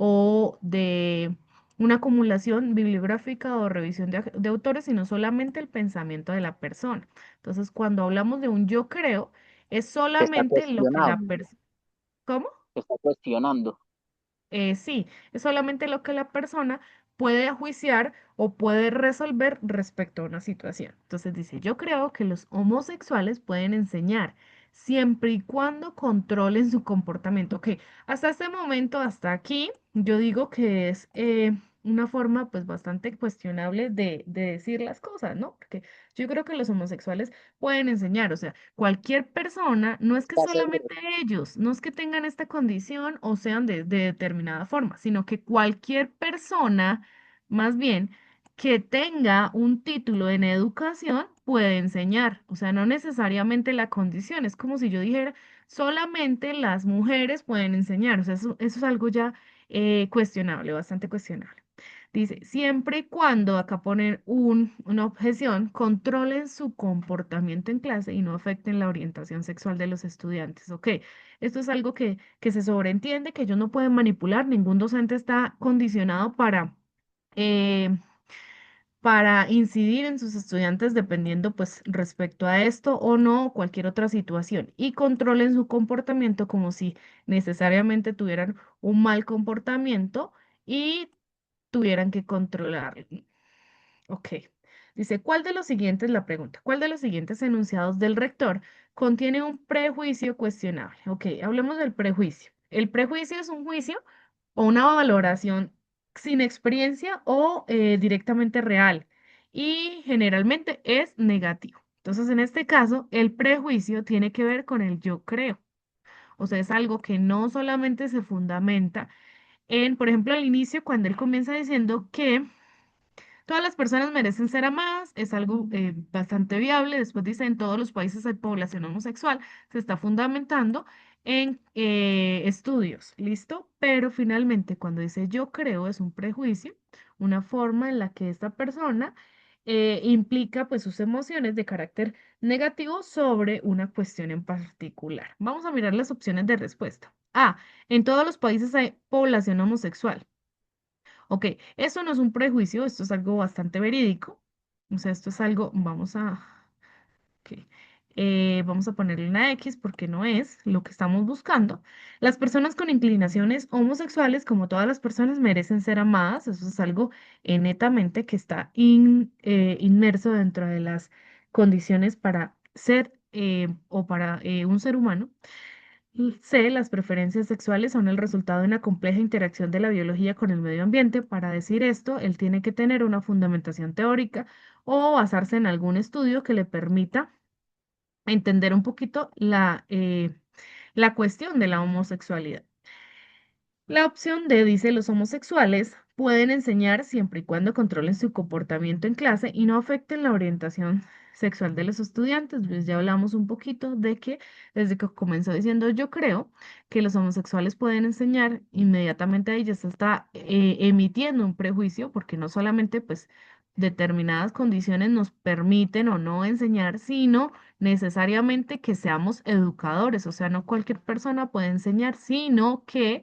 o de una acumulación bibliográfica o revisión de autores, sino solamente el pensamiento de la persona. Entonces, cuando hablamos de un yo creo, es Que está solamente lo que la cuestionando, persona... ¿Cómo? que está cuestionando. Sí, es solamente lo que la persona puede juiciar o puede resolver respecto a una situación. Entonces dice, yo creo que los homosexuales pueden enseñar siempre y cuando controlen su comportamiento. Ok, hasta este momento, hasta aquí, yo digo que es una forma pues bastante cuestionable de decir las cosas, ¿no? Porque yo creo que los homosexuales pueden enseñar, o sea, cualquier persona, no es que ¿Está seguro? solamente ellos, no es que tengan esta condición o sean de determinada forma, sino que cualquier persona, más bien, que tenga un título en educación puede enseñar. O sea, no necesariamente la condición. Es como si yo dijera, solamente las mujeres pueden enseñar. O sea, eso es algo ya cuestionable, bastante cuestionable. Dice, siempre y cuando, acá ponen una objeción, controlen su comportamiento en clase y no afecten la orientación sexual de los estudiantes. Ok, esto es algo que se sobreentiende, que ellos no pueden manipular, ningún docente está condicionado eh, para incidir en sus estudiantes dependiendo pues respecto a esto o no, cualquier otra situación. Y controlen su comportamiento como si necesariamente tuvieran un mal comportamiento y tuvieran que controlarlo. Ok. Dice, ¿cuál de los siguientes, la pregunta, cuál de los siguientes enunciados del rector contiene un prejuicio cuestionable? Ok, hablemos del prejuicio. El prejuicio es un juicio o una valoración sin experiencia o directamente real y generalmente es negativo. Entonces, en este caso, el prejuicio tiene que ver con el yo creo. O sea, es algo que no solamente se fundamenta en, por ejemplo, al inicio, cuando él comienza diciendo que todas las personas merecen ser amadas, es algo bastante viable. Después dice, en todos los países hay población homosexual, se está fundamentando en estudios, ¿listo? Pero finalmente, cuando dice yo creo, es un prejuicio, una forma en la que esta persona implica pues sus emociones de carácter negativo sobre una cuestión en particular. Vamos a mirar las opciones de respuesta. A, en todos los países hay población homosexual. Ok, eso no es un prejuicio, esto es algo bastante verídico. O sea, esto es algo, ok, vamos a ponerle una X porque no es lo que estamos buscando. Las personas con inclinaciones homosexuales, como todas las personas, merecen ser amadas. Eso es algo netamente que está inmerso dentro de las condiciones para ser o para un ser humano. C, las preferencias sexuales son el resultado de una compleja interacción de la biología con el medio ambiente. Para decir esto, él tiene que tener una fundamentación teórica o basarse en algún estudio que le permita entender un poquito la cuestión de la homosexualidad. La opción D dice los homosexuales pueden enseñar siempre y cuando controlen su comportamiento en clase y no afecten la orientación sexual de los estudiantes. Pues ya hablamos un poquito de que desde que comenzó diciendo yo creo que los homosexuales pueden enseñar, inmediatamente ahí ya se está emitiendo un prejuicio porque no solamente pues determinadas condiciones nos permiten o no enseñar, sino necesariamente que seamos educadores, o sea, no cualquier persona puede enseñar, sino que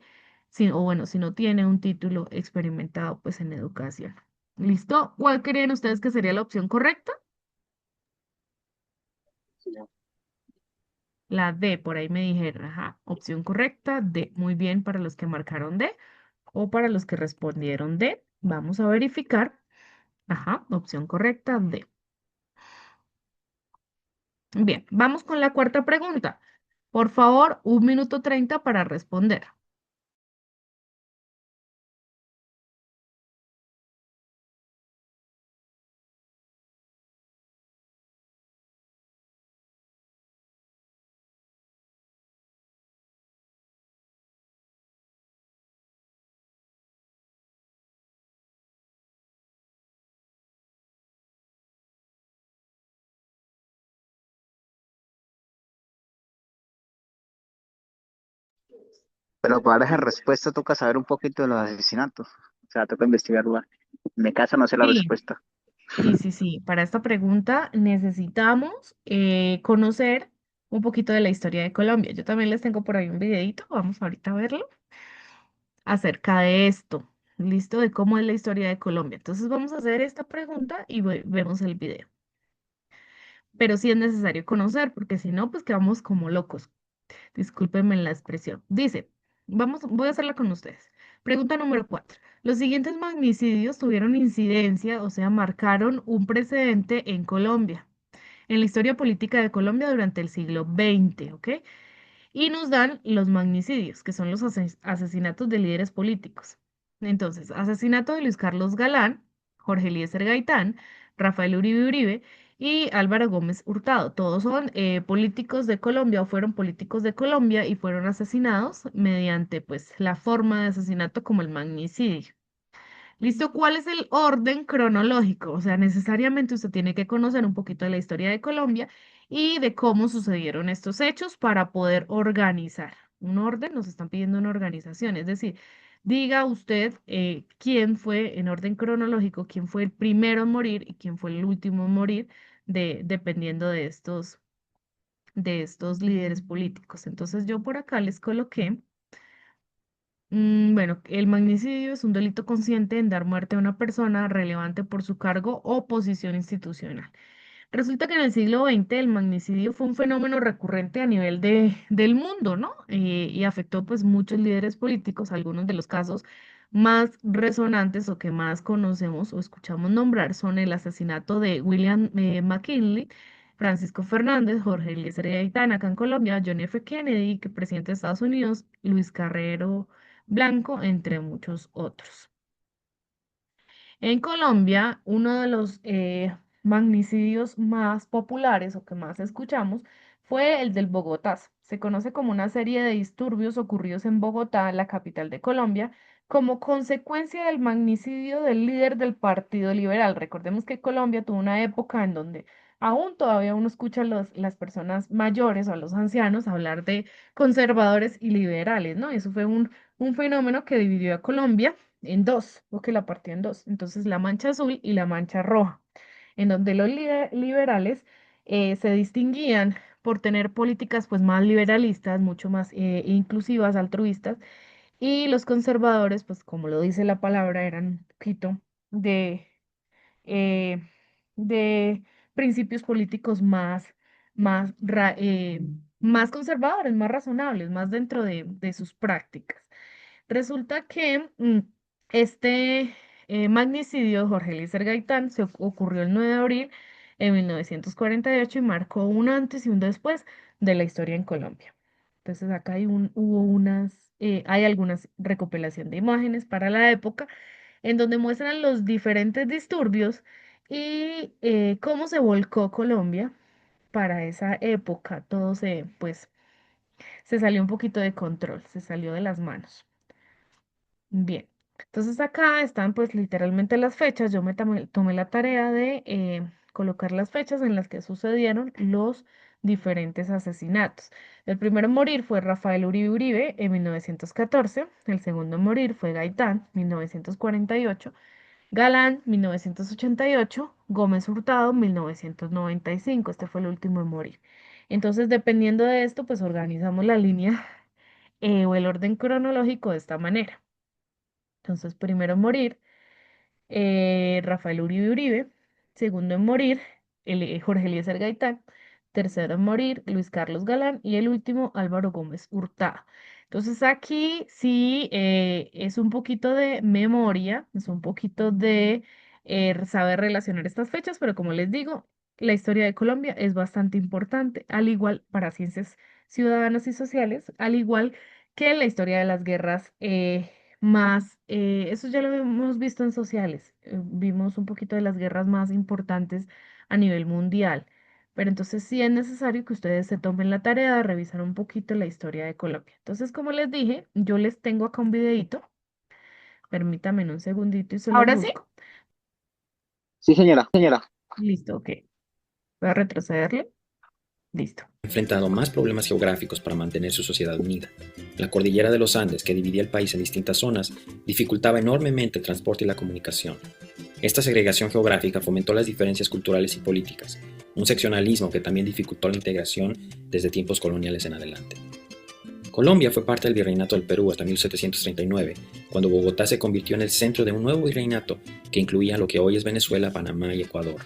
o bueno, si no tiene un título experimentado pues en educación. ¿Listo? ¿Cuál creen ustedes que sería la opción correcta? La D, por ahí me dijeron, ajá, opción correcta, D. Muy bien para los que marcaron D o para los que respondieron D. Vamos a verificar. Ajá, opción correcta, D. Bien, vamos con la cuarta pregunta. Por favor, 1 minuto 30 para responder. Pero para dar esa respuesta toca saber un poquito de los asesinatos. O sea, toca investigarlo. En mi caso no sé la Sí, respuesta. sí. Para esta pregunta necesitamos conocer un poquito de la historia de Colombia. Yo también les tengo por ahí un videito, vamos ahorita a verlo, acerca de esto, listo, de cómo es la historia de Colombia. Entonces vamos a hacer esta pregunta y vemos el video. Pero sí es necesario conocer, porque si no, pues quedamos como locos. Discúlpenme la expresión. Dice, voy a hacerla con ustedes. Pregunta número 4. Los siguientes magnicidios tuvieron incidencia, o sea, marcaron un precedente en Colombia, en la historia política de Colombia durante el siglo XX, ¿ok? Y nos dan los magnicidios, que son los asesinatos de líderes políticos. Entonces, asesinato de Luis Carlos Galán, Jorge Eliezer Gaitán, Rafael Uribe Uribe y Álvaro Gómez Hurtado. Todos son políticos de Colombia o fueron políticos de Colombia y fueron asesinados mediante pues la forma de asesinato como el magnicidio. ¿Listo? ¿Cuál es el orden cronológico? O sea, necesariamente usted tiene que conocer un poquito de la historia de Colombia y de cómo sucedieron estos hechos para poder organizar. Un orden, nos están pidiendo una organización, es decir, diga usted quién fue en orden cronológico, quién fue el primero en morir y quién fue el último en morir, dependiendo de estos líderes políticos. Entonces yo por acá les coloqué. Bueno, el magnicidio es un delito consciente en dar muerte a una persona relevante por su cargo o posición institucional. Resulta que en el siglo XX el magnicidio fue un fenómeno recurrente a nivel del mundo, ¿no? Y afectó pues muchos líderes políticos, algunos de los casos más resonantes o que más conocemos o escuchamos nombrar son el asesinato de William McKinley, Francisco Fernández, Jorge Eliezer Gaitán acá en Colombia, John F. Kennedy, que presidente de Estados Unidos, Luis Carrero Blanco, entre muchos otros. En Colombia, uno de los magnicidios más populares o que más escuchamos fue el del Bogotazo. Se conoce como una serie de disturbios ocurridos en Bogotá, la capital de Colombia, como consecuencia del magnicidio del líder del Partido Liberal. Recordemos que Colombia tuvo una época en donde aún todavía uno escucha a las personas mayores o a los ancianos hablar de conservadores y liberales, ¿no? Eso fue un fenómeno que dividió a Colombia en dos, o que la partió en dos. Entonces, la mancha azul y la mancha roja, en donde los liberales se distinguían por tener políticas pues más liberalistas, mucho más inclusivas, altruistas, y los conservadores, pues como lo dice la palabra, eran un poquito de, eh, de principios políticos más conservadores, más razonables, más dentro de sus prácticas. Resulta que este magnicidio de Jorge Eliezer Gaitán ocurrió el 9 de abril de 1948 y marcó un antes y un después de la historia en Colombia. Entonces acá hay algunas recopilación de imágenes para la época en donde muestran los diferentes disturbios y cómo se volcó Colombia para esa época. Pues, se salió un poquito de control, se salió de las manos. Bien, entonces acá están pues literalmente las fechas. Yo me tomé la tarea de colocar las fechas en las que sucedieron los diferentes asesinatos. El primero en morir fue Rafael Uribe Uribe en 1914, el segundo en morir fue Gaitán, 1948, Galán, 1988, Gómez Hurtado, 1995. Este fue el último en morir. Entonces, dependiendo de esto, pues organizamos la línea o el orden cronológico de esta manera. Entonces, primero en morir, Rafael Uribe Uribe. Segundo en morir, Jorge Eliezer Gaitán. Tercero en morir, Luis Carlos Galán. Y el último, Álvaro Gómez Hurtado. Entonces, aquí sí es un poquito de memoria, es un poquito de saber relacionar estas fechas, pero como les digo, la historia de Colombia es bastante importante, al igual para ciencias ciudadanas y sociales, al igual que la historia de las guerras eso ya lo hemos visto en sociales, vimos un poquito de las guerras más importantes a nivel mundial, pero entonces sí es necesario que ustedes se tomen la tarea de revisar un poquito la historia de Colombia. Entonces, como les dije, yo les tengo acá un videito, permítanme un segundito y se los Ahora sí, busco. Sí, señora. Listo, ok. Voy a retrocederle. Listo. Enfrentado más problemas geográficos para mantener su sociedad unida. La cordillera de los Andes, que dividía el país en distintas zonas, dificultaba enormemente el transporte y la comunicación. Esta segregación geográfica fomentó las diferencias culturales y políticas, un seccionalismo que también dificultó la integración desde tiempos coloniales en adelante. Colombia fue parte del Virreinato del Perú hasta 1739, cuando Bogotá se convirtió en el centro de un nuevo virreinato que incluía lo que hoy es Venezuela, Panamá y Ecuador.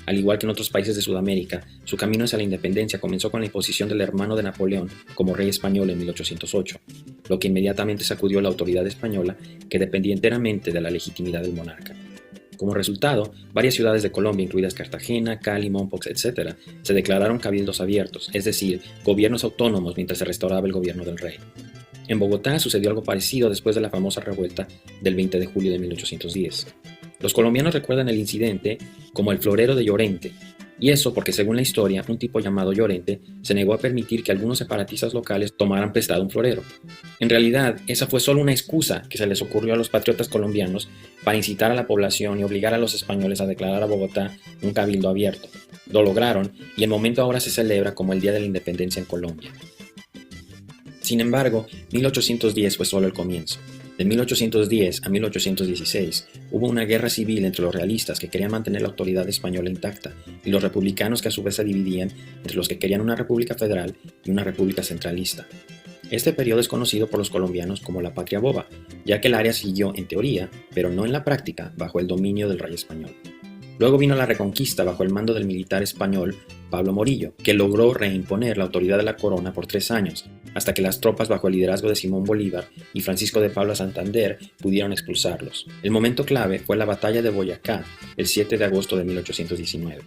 Al igual que en otros países de Sudamérica, su camino hacia la independencia comenzó con la imposición del hermano de Napoleón como rey español en 1808, lo que inmediatamente sacudió la autoridad española, que dependía enteramente de la legitimidad del monarca. Como resultado, varias ciudades de Colombia, incluidas Cartagena, Cali, Mompox, etc., se declararon cabildos abiertos, es decir, gobiernos autónomos mientras se restauraba el gobierno del rey. En Bogotá sucedió algo parecido después de la famosa revuelta del 20 de julio de 1810. Los colombianos recuerdan el incidente como el florero de Llorente, y eso porque según la historia, un tipo llamado Llorente se negó a permitir que algunos separatistas locales tomaran prestado un florero. En realidad, esa fue solo una excusa que se les ocurrió a los patriotas colombianos para incitar a la población y obligar a los españoles a declarar a Bogotá un cabildo abierto. Lo lograron y el momento ahora se celebra como el Día de la Independencia en Colombia. Sin embargo, 1810 fue solo el comienzo. De 1810 a 1816 hubo una guerra civil entre los realistas, que querían mantener la autoridad española intacta, y los republicanos, que a su vez se dividían entre los que querían una república federal y una república centralista. Este periodo es conocido por los colombianos como la Patria Boba, ya que el área siguió en teoría, pero no en la práctica, bajo el dominio del rey español. Luego vino la Reconquista bajo el mando del militar español Pablo Morillo, que logró reimponer la autoridad de la corona por 3 años, hasta que las tropas bajo el liderazgo de Simón Bolívar y Francisco de Paula Santander pudieron expulsarlos. El momento clave fue la batalla de Boyacá, el 7 de agosto de 1819.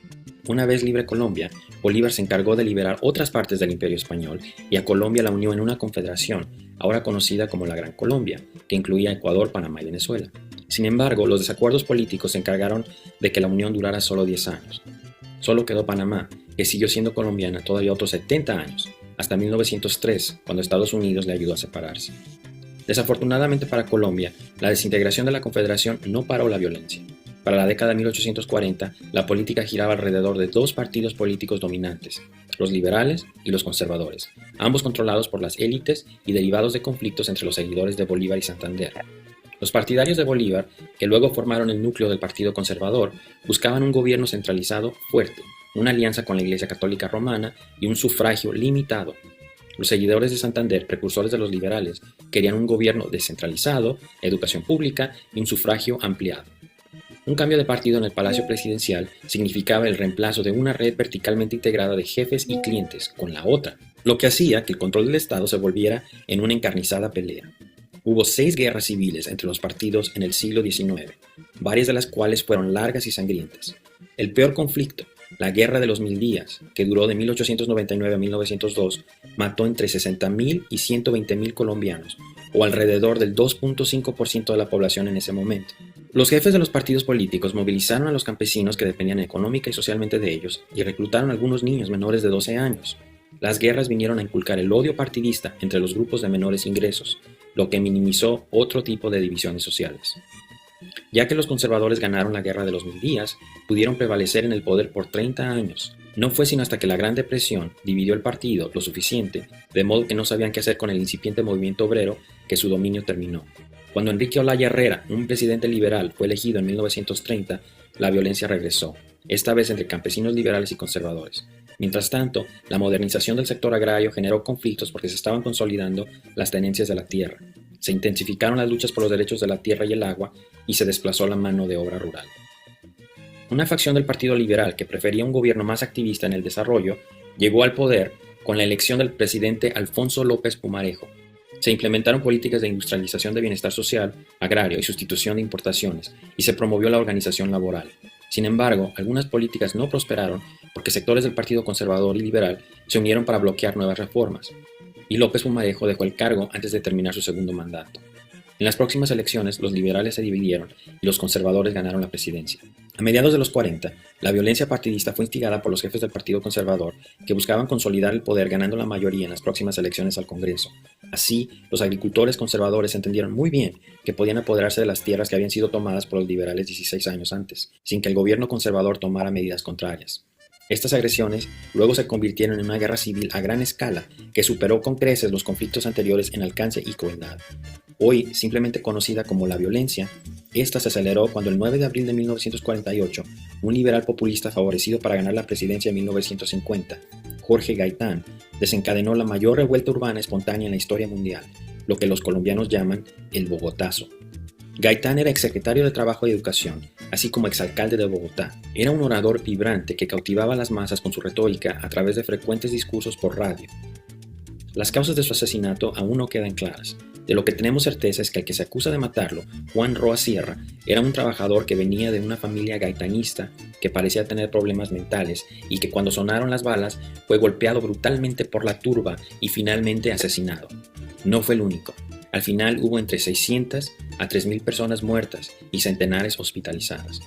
Una vez libre Colombia, Bolívar se encargó de liberar otras partes del Imperio Español y a Colombia la unió en una confederación, ahora conocida como la Gran Colombia, que incluía Ecuador, Panamá y Venezuela. Sin embargo, los desacuerdos políticos se encargaron de que la unión durara solo 10 años. Solo quedó Panamá, que siguió siendo colombiana todavía otros 70 años, hasta 1903, cuando Estados Unidos le ayudó a separarse. Desafortunadamente para Colombia, la desintegración de la Confederación no paró la violencia. Para la década de 1840, la política giraba alrededor de 2 partidos políticos dominantes, los liberales y los conservadores, ambos controlados por las élites y derivados de conflictos entre los seguidores de Bolívar y Santander. Los partidarios de Bolívar, que luego formaron el núcleo del Partido Conservador, buscaban un gobierno centralizado fuerte, una alianza con la Iglesia Católica Romana y un sufragio limitado. Los seguidores de Santander, precursores de los liberales, querían un gobierno descentralizado, educación pública y un sufragio ampliado. Un cambio de partido en el Palacio Presidencial significaba el reemplazo de una red verticalmente integrada de jefes y clientes con la otra, lo que hacía que el control del Estado se volviera en una encarnizada pelea. Hubo 6 guerras civiles entre los partidos en el siglo XIX, varias de las cuales fueron largas y sangrientas. El peor conflicto, la Guerra de los 1000 Días, que duró de 1899 a 1902, mató entre 60.000 y 120.000 colombianos, o alrededor del 2.5% de la población en ese momento. Los jefes de los partidos políticos movilizaron a los campesinos que dependían económica y socialmente de ellos y reclutaron a algunos niños menores de 12 años. Las guerras vinieron a inculcar el odio partidista entre los grupos de menores ingresos, lo que minimizó otro tipo de divisiones sociales. Ya que los conservadores ganaron la Guerra de los 1000 Días, pudieron prevalecer en el poder por 30 años. No fue sino hasta que la Gran Depresión dividió el partido lo suficiente, de modo que no sabían qué hacer con el incipiente movimiento obrero, que su dominio terminó. Cuando Enrique Olaya Herrera, un presidente liberal, fue elegido en 1930, la violencia regresó, esta vez entre campesinos liberales y conservadores. Mientras tanto, la modernización del sector agrario generó conflictos porque se estaban consolidando las tenencias de la tierra. Se intensificaron las luchas por los derechos de la tierra y el agua y se desplazó la mano de obra rural. Una facción del Partido Liberal que prefería un gobierno más activista en el desarrollo llegó al poder con la elección del presidente Alfonso López Pumarejo. Se implementaron políticas de industrialización de bienestar social, agrario y sustitución de importaciones, y se promovió la organización laboral. Sin embargo, algunas políticas no prosperaron porque sectores del Partido Conservador y Liberal se unieron para bloquear nuevas reformas, y López Pumarejo dejó el cargo antes de terminar su segundo mandato. En las próximas elecciones, los liberales se dividieron y los conservadores ganaron la presidencia. A mediados de los 40, la violencia partidista fue instigada por los jefes del Partido Conservador, que buscaban consolidar el poder ganando la mayoría en las próximas elecciones al Congreso. Así, los agricultores conservadores entendieron muy bien que podían apoderarse de las tierras que habían sido tomadas por los liberales 16 años antes, sin que el gobierno conservador tomara medidas contrarias. Estas agresiones luego se convirtieron en una guerra civil a gran escala que superó con creces los conflictos anteriores en alcance y crueldad. Hoy simplemente conocida como la violencia, esta se aceleró cuando el 9 de abril de 1948, un liberal populista favorecido para ganar la presidencia en 1950, Jorge Gaitán, desencadenó la mayor revuelta urbana espontánea en la historia mundial, lo que los colombianos llaman el Bogotazo. Gaitán era exsecretario de Trabajo y Educación, así como exalcalde de Bogotá. Era un orador vibrante que cautivaba a las masas con su retórica a través de frecuentes discursos por radio. Las causas de su asesinato aún no quedan claras. De lo que tenemos certeza es que el que se acusa de matarlo, Juan Roa Sierra, era un trabajador que venía de una familia gaitanista que parecía tener problemas mentales y que cuando sonaron las balas fue golpeado brutalmente por la turba y finalmente asesinado. No fue el único. Al final hubo entre 600 a 3.000 personas muertas y centenares hospitalizadas.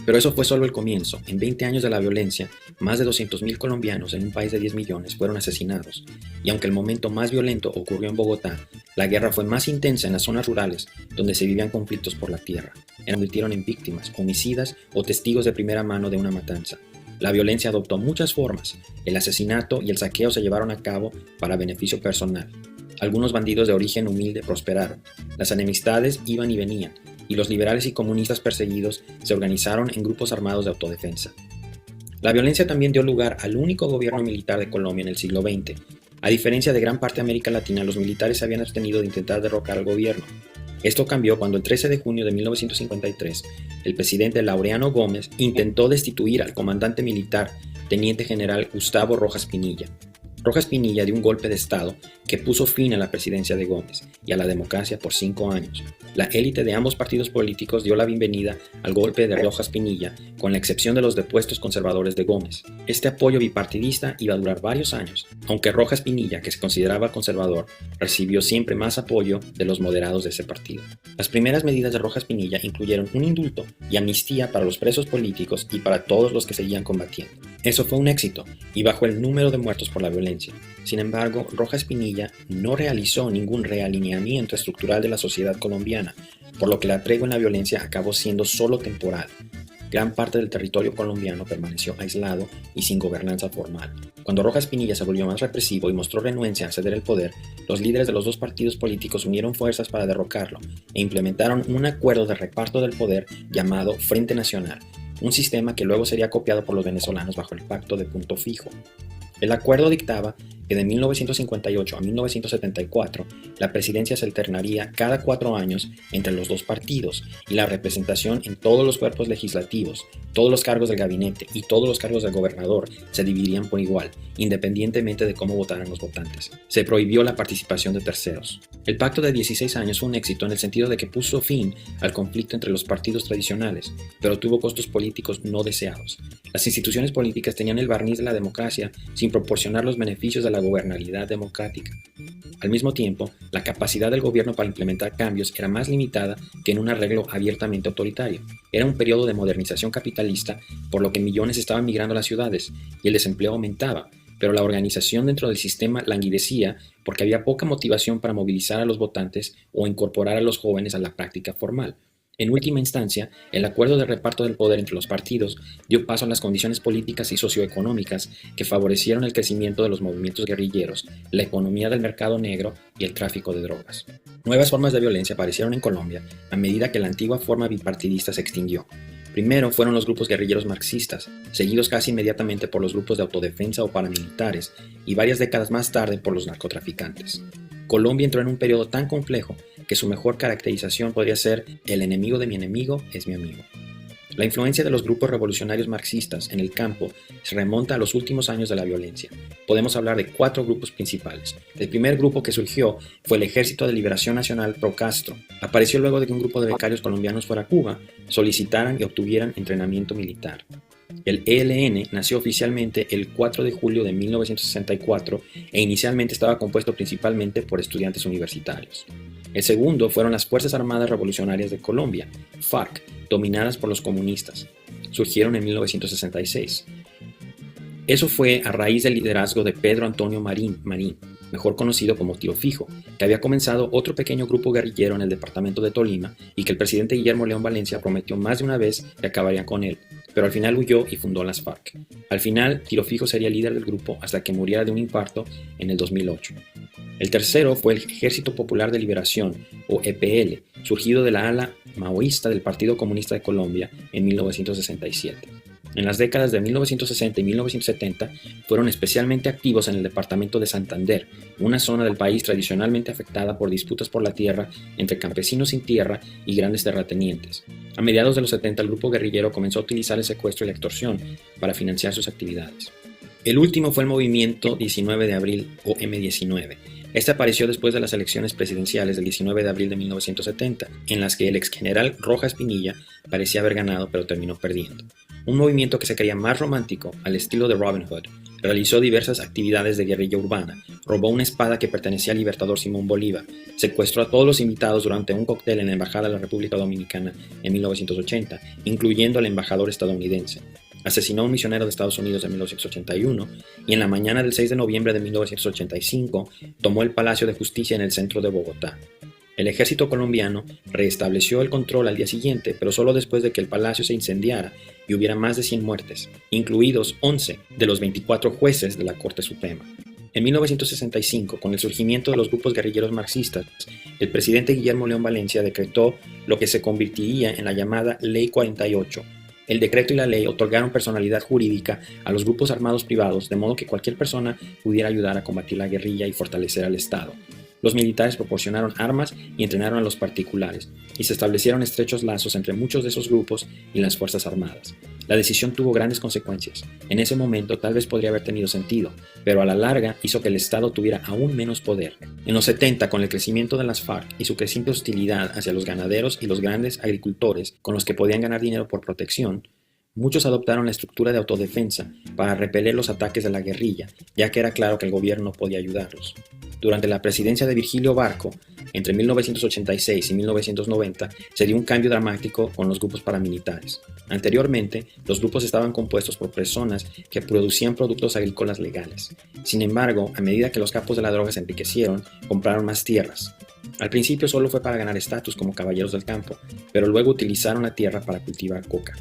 Pero eso fue solo el comienzo. En 20 años de la violencia, más de 200.000 colombianos en un país de 10 millones fueron asesinados. Y aunque el momento más violento ocurrió en Bogotá, la guerra fue más intensa en las zonas rurales, donde se vivían conflictos por la tierra. Se convirtieron en víctimas, homicidas o testigos de primera mano de una matanza. La violencia adoptó muchas formas. El asesinato y el saqueo se llevaron a cabo para beneficio personal. Algunos bandidos de origen humilde prosperaron. Las enemistades iban y venían, y los liberales y comunistas perseguidos se organizaron en grupos armados de autodefensa. La violencia también dio lugar al único gobierno militar de Colombia en el siglo XX. A diferencia de gran parte de América Latina, los militares se habían abstenido de intentar derrocar al gobierno. Esto cambió cuando el 13 de junio de 1953, el presidente Laureano Gómez intentó destituir al comandante militar, teniente general Gustavo Rojas Pinilla. Rojas Pinilla dio un golpe de Estado que puso fin a la presidencia de Gómez y a la democracia por 5 años. La élite de ambos partidos políticos dio la bienvenida al golpe de Rojas Pinilla, con la excepción de los depuestos conservadores de Gómez. Este apoyo bipartidista iba a durar varios años, aunque Rojas Pinilla, que se consideraba conservador, recibió siempre más apoyo de los moderados de ese partido. Las primeras medidas de Rojas Pinilla incluyeron un indulto y amnistía para los presos políticos y para todos los que seguían combatiendo. Eso fue un éxito y bajó el número de muertos por la violencia. Sin embargo, Rojas Pinilla no realizó ningún realineamiento estructural de la sociedad colombiana, por lo que la tregua en la violencia acabó siendo solo temporal. Gran parte del territorio colombiano permaneció aislado y sin gobernanza formal. Cuando Rojas Pinilla se volvió más represivo y mostró renuencia a ceder el poder, los líderes de los dos partidos políticos unieron fuerzas para derrocarlo e implementaron un acuerdo de reparto del poder llamado Frente Nacional, un sistema que luego sería copiado por los venezolanos bajo el Pacto de Punto Fijo. El acuerdo dictaba que de 1958 a 1974 la presidencia se alternaría cada 4 años entre los dos partidos y la representación en todos los cuerpos legislativos, todos los cargos del gabinete y todos los cargos del gobernador se dividirían por igual, independientemente de cómo votaran los votantes. Se prohibió la participación de terceros. El pacto de 16 años fue un éxito en el sentido de que puso fin al conflicto entre los partidos tradicionales, pero tuvo costos políticos no deseados. Las instituciones políticas tenían el barniz de la democracia sin proporcionar los beneficios de la gobernabilidad democrática. Al mismo tiempo, la capacidad del gobierno para implementar cambios era más limitada que en un arreglo abiertamente autoritario. Era un periodo de modernización capitalista, por lo que millones estaban migrando a las ciudades y el desempleo aumentaba, pero la organización dentro del sistema languidecía porque había poca motivación para movilizar a los votantes o incorporar a los jóvenes a la práctica formal. En última instancia, el acuerdo de reparto del poder entre los partidos dio paso a las condiciones políticas y socioeconómicas que favorecieron el crecimiento de los movimientos guerrilleros, la economía del mercado negro y el tráfico de drogas. Nuevas formas de violencia aparecieron en Colombia a medida que la antigua forma bipartidista se extinguió. Primero fueron los grupos guerrilleros marxistas, seguidos casi inmediatamente por los grupos de autodefensa o paramilitares, y varias décadas más tarde por los narcotraficantes. Colombia entró en un periodo tan complejo que su mejor caracterización podría ser el enemigo de mi enemigo es mi amigo. La influencia de los grupos revolucionarios marxistas en el campo se remonta a los últimos años de la violencia. Podemos hablar de 4 grupos principales. El primer grupo que surgió fue el Ejército de Liberación Nacional Pro Castro. Apareció luego de que un grupo de becarios colombianos fuera a Cuba, solicitaran y obtuvieran entrenamiento militar. El ELN nació oficialmente el 4 de julio de 1964 e inicialmente estaba compuesto principalmente por estudiantes universitarios. El segundo fueron las Fuerzas Armadas Revolucionarias de Colombia, FARC, dominadas por los comunistas. Surgieron en 1966. Eso fue a raíz del liderazgo de Pedro Antonio Marín, mejor conocido como Tiro Fijo, que había comenzado otro pequeño grupo guerrillero en el departamento de Tolima y que el presidente Guillermo León Valencia prometió más de una vez que acabaría con él, pero al final huyó y fundó las FARC. Al final, Tiro Fijo sería líder del grupo hasta que muriera de un infarto en el 2008. El tercero fue el Ejército Popular de Liberación, o EPL, surgido de la ala maoísta del Partido Comunista de Colombia en 1967. En las décadas de 1960 y 1970 fueron especialmente activos en el departamento de Santander, una zona del país tradicionalmente afectada por disputas por la tierra entre campesinos sin tierra y grandes terratenientes. A mediados de los 70 el grupo guerrillero comenzó a utilizar el secuestro y la extorsión para financiar sus actividades. El último fue el movimiento 19 de abril o M19. Este apareció después de las elecciones presidenciales del 19 de abril de 1970, en las que el ex general Rojas Pinilla parecía haber ganado pero terminó perdiendo. Un movimiento que se creía más romántico, al estilo de Robin Hood, realizó diversas actividades de guerrilla urbana, robó una espada que pertenecía al libertador Simón Bolívar, secuestró a todos los invitados durante un cóctel en la Embajada de la República Dominicana en 1980, incluyendo al embajador estadounidense. Asesinó a un misionero de Estados Unidos en 1981 y en la mañana del 6 de noviembre de 1985 tomó el Palacio de Justicia en el centro de Bogotá. El ejército colombiano restableció el control al día siguiente, pero solo después de que el palacio se incendiara y hubiera más de 100 muertes, incluidos 11 de los 24 jueces de la Corte Suprema. En 1965, con el surgimiento de los grupos guerrilleros marxistas, el presidente Guillermo León Valencia decretó lo que se convertiría en la llamada Ley 48. El decreto y la ley otorgaron personalidad jurídica a los grupos armados privados, de modo que cualquier persona pudiera ayudar a combatir la guerrilla y fortalecer al Estado. Los militares proporcionaron armas y entrenaron a los particulares, y se establecieron estrechos lazos entre muchos de esos grupos y las Fuerzas Armadas. La decisión tuvo grandes consecuencias. En ese momento tal vez podría haber tenido sentido, pero a la larga hizo que el Estado tuviera aún menos poder. En los 70, con el crecimiento de las FARC y su creciente hostilidad hacia los ganaderos y los grandes agricultores con los que podían ganar dinero por protección, muchos adoptaron la estructura de autodefensa para repeler los ataques de la guerrilla, ya que era claro que el gobierno podía ayudarlos. Durante la presidencia de Virgilio Barco, entre 1986 y 1990, se dio un cambio dramático con los grupos paramilitares. Anteriormente, los grupos estaban compuestos por personas que producían productos agrícolas legales. Sin embargo, a medida que los capos de la droga se enriquecieron, compraron más tierras. Al principio solo fue para ganar estatus como caballeros del campo, pero luego utilizaron la tierra para cultivar coca.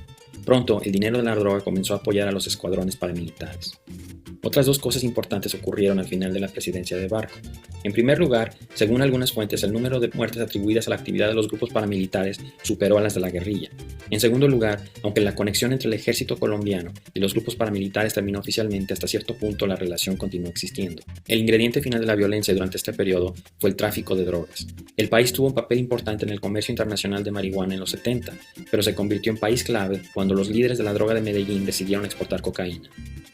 Pronto, el dinero de la droga comenzó a apoyar a los escuadrones paramilitares. Otras dos cosas importantes ocurrieron al final de la presidencia de Barco. En primer lugar, según algunas fuentes, el número de muertes atribuidas a la actividad de los grupos paramilitares superó a las de la guerrilla. En segundo lugar, aunque la conexión entre el ejército colombiano y los grupos paramilitares terminó oficialmente, hasta cierto punto la relación continuó existiendo. El ingrediente final de la violencia durante este periodo fue el tráfico de drogas. El país tuvo un papel importante en el comercio internacional de marihuana en los 70, pero se convirtió en país clave cuando los líderes de la droga de Medellín decidieron exportar cocaína.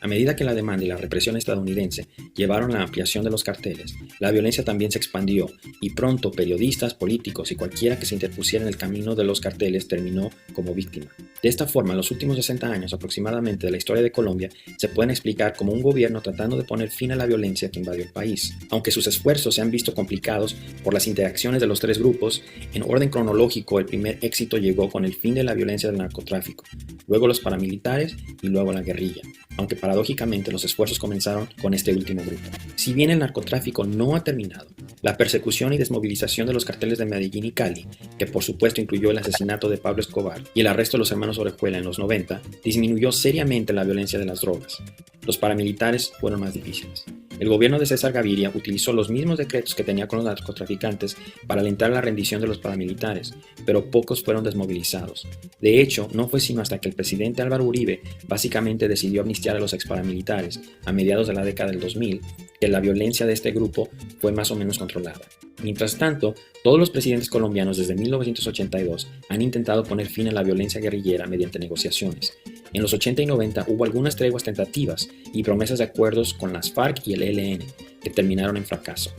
A medida que la demanda y la represión estadounidense llevaron a la ampliación de los carteles, la violencia también se expandió y pronto periodistas, políticos y cualquiera que se interpusiera en el camino de los carteles terminó como víctima. De esta forma, los últimos 60 años aproximadamente de la historia de Colombia se pueden explicar como un gobierno tratando de poner fin a la violencia que invadió el país. Aunque sus esfuerzos se han visto complicados por las interacciones de los tres grupos, en orden cronológico el primer éxito llegó con el fin de la violencia del narcotráfico, luego los paramilitares y luego la guerrilla, aunque paradójicamente los esfuerzos comenzaron con este último grupo. Si bien el narcotráfico no ha terminado, la persecución y desmovilización de los carteles de Medellín y Cali, que por supuesto incluyó el asesinato de Pablo Escobar y el arresto de los hermanos Orejuela en los 90, disminuyó seriamente la violencia de las drogas. Los paramilitares fueron más difíciles. El gobierno de César Gaviria utilizó los mismos decretos que tenía con los narcotraficantes para alentar la rendición de los paramilitares, pero pocos fueron desmovilizados. De hecho, no fue sino hasta que el presidente Álvaro Uribe básicamente decidió amnistiar a los exparamilitares a mediados de la década del 2000 que la violencia de este grupo fue más o menos controlada. Mientras tanto, todos los presidentes colombianos desde 1982 han intentado poner fin a la violencia guerrillera mediante negociaciones. En los 80 y 90 hubo algunas treguas tentativas y promesas de acuerdos con las FARC y el ELN, que terminaron en fracaso.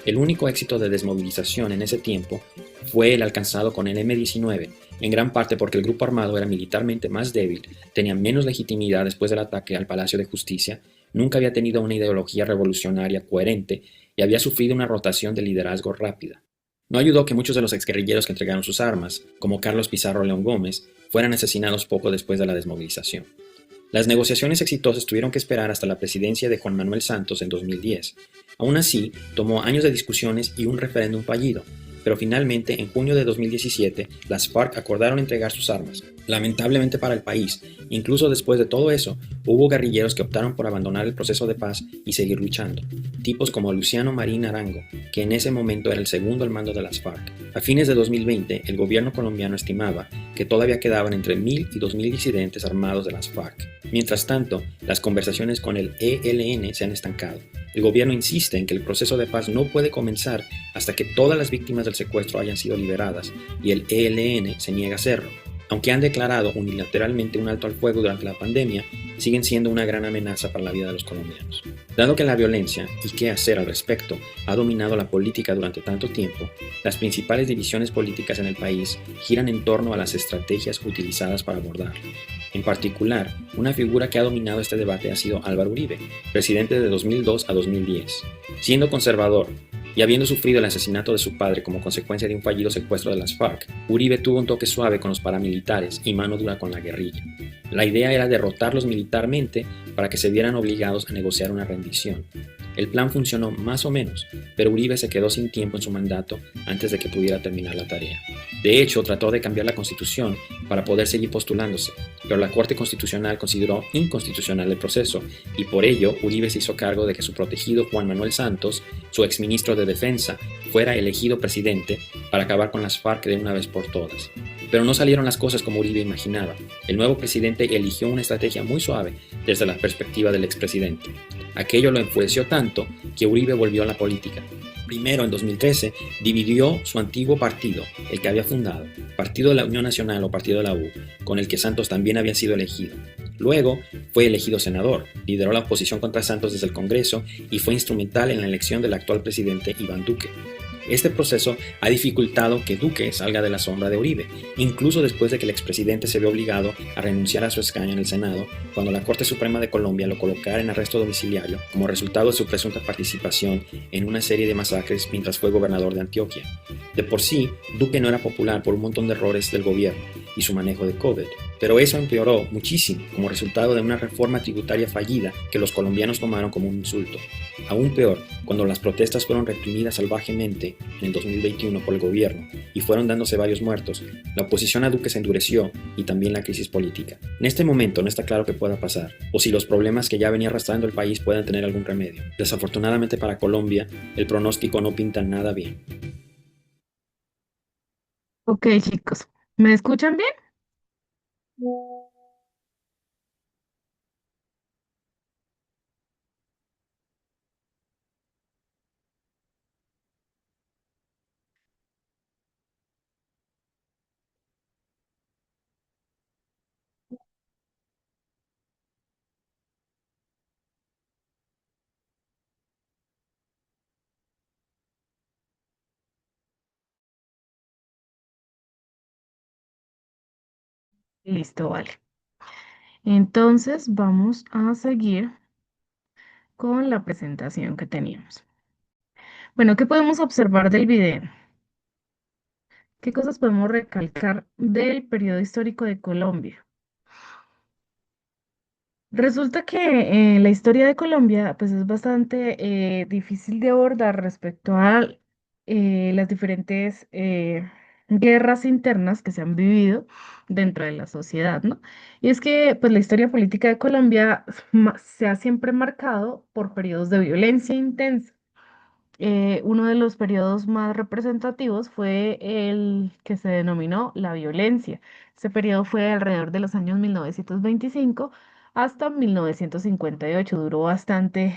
El único éxito de desmovilización en ese tiempo fue el alcanzado con el M-19, en gran parte porque el grupo armado era militarmente más débil, tenía menos legitimidad después del ataque al Palacio de Justicia, nunca había tenido una ideología revolucionaria coherente y había sufrido una rotación de liderazgo rápida. No ayudó que muchos de los exguerrilleros que entregaron sus armas, como Carlos Pizarro León Gómez, fueran asesinados poco después de la desmovilización. Las negociaciones exitosas tuvieron que esperar hasta la presidencia de Juan Manuel Santos en 2010. Aún así, tomó años de discusiones y un referéndum fallido, pero finalmente, en junio de 2017, las FARC acordaron entregar sus armas. Lamentablemente para el país, incluso después de todo eso, hubo guerrilleros que optaron por abandonar el proceso de paz y seguir luchando, tipos como Luciano Marín Arango, que en ese momento era el segundo al mando de las FARC. A fines de 2020, el gobierno colombiano estimaba que todavía quedaban entre 1.000 y 2.000 disidentes armados de las FARC. Mientras tanto, las conversaciones con el ELN se han estancado. El gobierno insiste en que el proceso de paz no puede comenzar hasta que todas las víctimas del secuestro hayan sido liberadas, y el ELN se niega a hacerlo. Aunque han declarado unilateralmente un alto al fuego durante la pandemia, siguen siendo una gran amenaza para la vida de los colombianos. Dado que la violencia y qué hacer al respecto ha dominado la política durante tanto tiempo, las principales divisiones políticas en el país giran en torno a las estrategias utilizadas para abordarlo. En particular, una figura que ha dominado este debate ha sido Álvaro Uribe, presidente de 2002 a 2010. Siendo conservador y habiendo sufrido el asesinato de su padre como consecuencia de un fallido secuestro de las FARC, Uribe tuvo un toque suave con los paramilitares y mano dura con la guerrilla. La idea era derrotarlos militarmente para que se vieran obligados a negociar una rendición. El plan funcionó más o menos, pero Uribe se quedó sin tiempo en su mandato antes de que pudiera terminar la tarea. De hecho, trató de cambiar la constitución para poder seguir postulándose, pero la Corte Constitucional consideró inconstitucional el proceso y por ello Uribe se hizo cargo de que su protegido Juan Manuel Santos, su exministro de Defensa, fuera elegido presidente para acabar con las FARC de una vez por todas. Pero no salieron las cosas como Uribe imaginaba. El nuevo presidente eligió una estrategia muy suave desde la perspectiva del expresidente. Aquello lo enfureció tanto que Uribe volvió a la política. Primero, en 2013, dividió su antiguo partido, el que había fundado, Partido de la Unión Nacional o Partido de la U, con el que Santos también había sido elegido. Luego, fue elegido senador, lideró la oposición contra Santos desde el Congreso y fue instrumental en la elección del actual presidente Iván Duque. Este proceso ha dificultado que Duque salga de la sombra de Uribe, incluso después de que el expresidente se vio obligado a renunciar a su escaño en el Senado cuando la Corte Suprema de Colombia lo colocara en arresto domiciliario como resultado de su presunta participación en una serie de masacres mientras fue gobernador de Antioquia. De por sí, Duque no era popular por un montón de errores del gobierno y su manejo de COVID, pero eso empeoró muchísimo como resultado de una reforma tributaria fallida que los colombianos tomaron como un insulto. Aún peor, cuando las protestas fueron reprimidas salvajemente en el 2021 por el gobierno y fueron dándose varios muertos, la oposición a Duque se endureció y también la crisis política. En este momento no está claro qué pueda pasar, o si los problemas que ya venía arrastrando el país puedan tener algún remedio. Desafortunadamente para Colombia, el pronóstico no pinta nada bien. Ok, chicos, ¿me escuchan bien? Listo, vale. Entonces vamos a seguir con la presentación que teníamos. Bueno, ¿qué podemos observar del video? ¿Qué cosas podemos recalcar del periodo histórico de Colombia? Resulta que la historia de Colombia pues es bastante difícil de abordar respecto a las diferentes guerras internas que se han vivido dentro de la sociedad, ¿no? Y es que pues la historia política de Colombia se ha siempre marcado por periodos de violencia intensa. Uno de los periodos más representativos fue el que se denominó la violencia. Ese periodo fue alrededor de los años 1925 hasta 1958. Duró bastante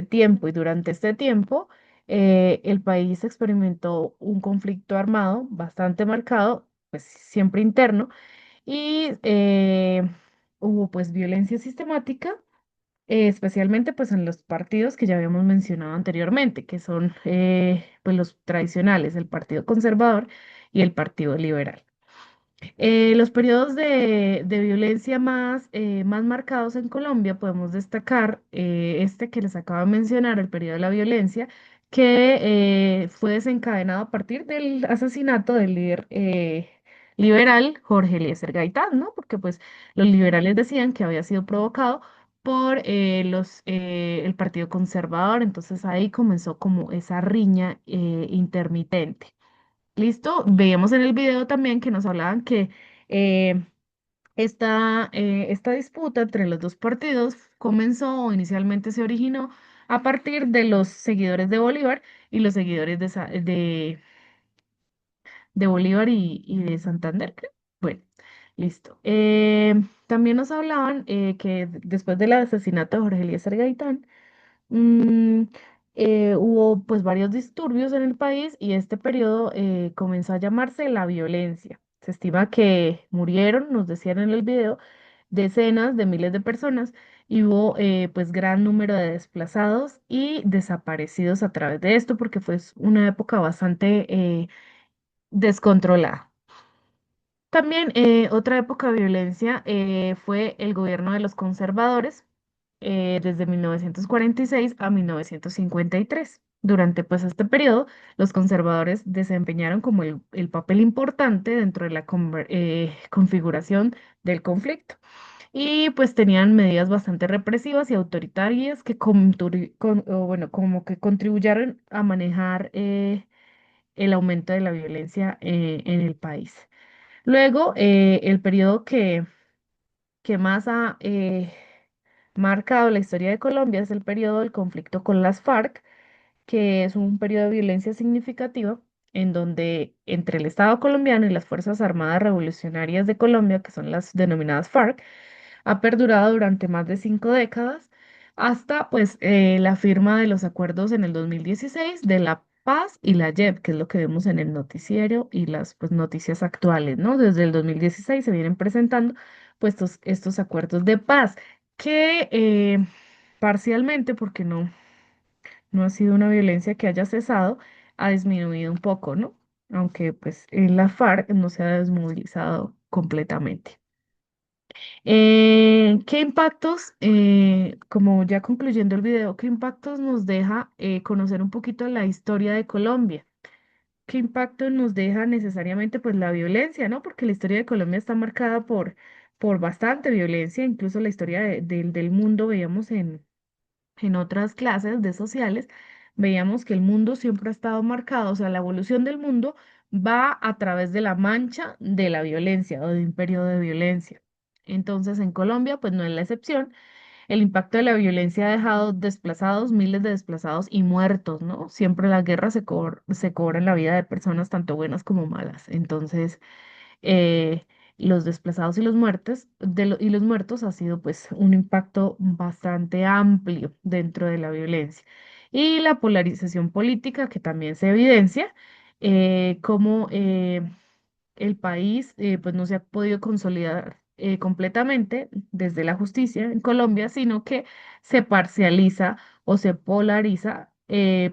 tiempo y durante este tiempo el país experimentó un conflicto armado bastante marcado, pues siempre interno, y hubo pues violencia sistemática, especialmente pues en los partidos que ya habíamos mencionado anteriormente, que son pues los tradicionales, el Partido Conservador y el Partido Liberal. Los periodos de violencia más marcados en Colombia podemos destacar este que les acabo de mencionar, el periodo de la violencia, que fue desencadenado a partir del asesinato del líder liberal Jorge Eliezer Gaitán, ¿no? Porque pues los liberales decían que había sido provocado por el Partido Conservador, entonces ahí comenzó como esa riña intermitente. ¿Listo? Veíamos en el video también que nos hablaban que eh, esta disputa entre los dos partidos comenzó o inicialmente se originó a partir de los seguidores de Bolívar y los seguidores de Bolívar y de Santander, creo. Bueno, listo. También nos hablaban que después del asesinato de Jorge Eliezer Gaitán, Mm, hubo pues varios disturbios en el país y este periodo comenzó a llamarse la violencia. Se estima que murieron, nos decían en el video, decenas de miles de personas y hubo pues gran número de desplazados y desaparecidos a través de esto porque fue una época bastante descontrolada. También otra época de violencia fue el gobierno de los conservadores desde 1946 a 1953. Durante pues este periodo, los conservadores desempeñaron como el papel importante dentro de la configuración del conflicto y pues tenían medidas bastante represivas y autoritarias que o, bueno, como que contribuyeron a manejar el aumento de la violencia en el país. Luego, el periodo que más ha marcado la historia de Colombia es el periodo del conflicto con las FARC, que es un periodo de violencia significativa en donde entre el Estado colombiano y las Fuerzas Armadas Revolucionarias de Colombia, que son las denominadas FARC, ha perdurado durante más de 5 décadas, hasta pues la firma de los acuerdos en el 2016 de la paz y la JEP, que es lo que vemos en el noticiero y las pues noticias actuales, ¿no? Desde el 2016 se vienen presentando pues estos acuerdos de paz que parcialmente, porque no ha sido una violencia que haya cesado, ha disminuido un poco, ¿no? Aunque pues en la FARC no se ha desmovilizado completamente. ¿Qué impactos, como ya concluyendo el video, qué impactos nos deja conocer un poquito la historia de Colombia? ¿Qué impacto nos deja necesariamente pues la violencia, ¿no? Porque la historia de Colombia está marcada por bastante violencia, incluso la historia del mundo veíamos en otras clases de sociales, veíamos que el mundo siempre ha estado marcado, o sea, la evolución del mundo va a través de la mancha de la violencia o de un periodo de violencia. Entonces, en Colombia, pues no es la excepción. El impacto de la violencia ha dejado desplazados, miles de desplazados y muertos, ¿no? Siempre la guerra se cobra en la vida de personas tanto buenas como malas. Entonces, eh, los desplazados y los muertos, y los muertos ha sido pues un impacto bastante amplio dentro de la violencia. Y la polarización política que también se evidencia, como el país pues no se ha podido consolidar completamente desde la justicia en Colombia, sino que se parcializa o se polariza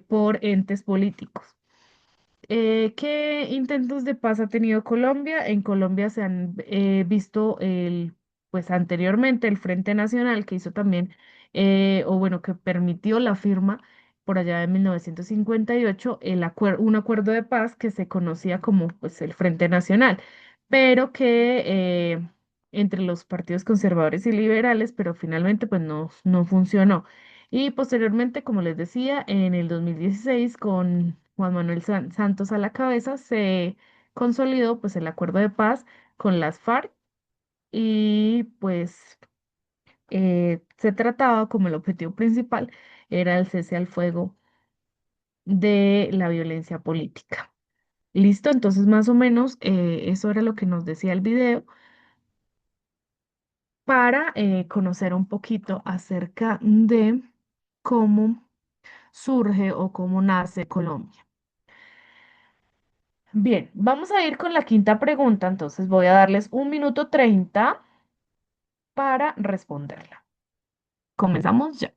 por entes políticos. ¿Qué intentos de paz ha tenido Colombia? En Colombia se han visto pues anteriormente el Frente Nacional que hizo también, o bueno, que permitió la firma por allá de 1958, un acuerdo de paz que se conocía como pues el Frente Nacional, pero que entre los partidos conservadores y liberales, pero finalmente pues no funcionó. Y posteriormente, como les decía, en el 2016 con Juan Manuel Santos a la cabeza, se consolidó pues el acuerdo de paz con las FARC y pues se trataba como el objetivo principal era el cese al fuego de la violencia política. Listo, entonces más o menos eso era lo que nos decía el video para conocer un poquito acerca de cómo surge o cómo nace Colombia. Bien, vamos a ir con la quinta pregunta, entonces voy a darles 1 minuto 30 para responderla. Comenzamos ya.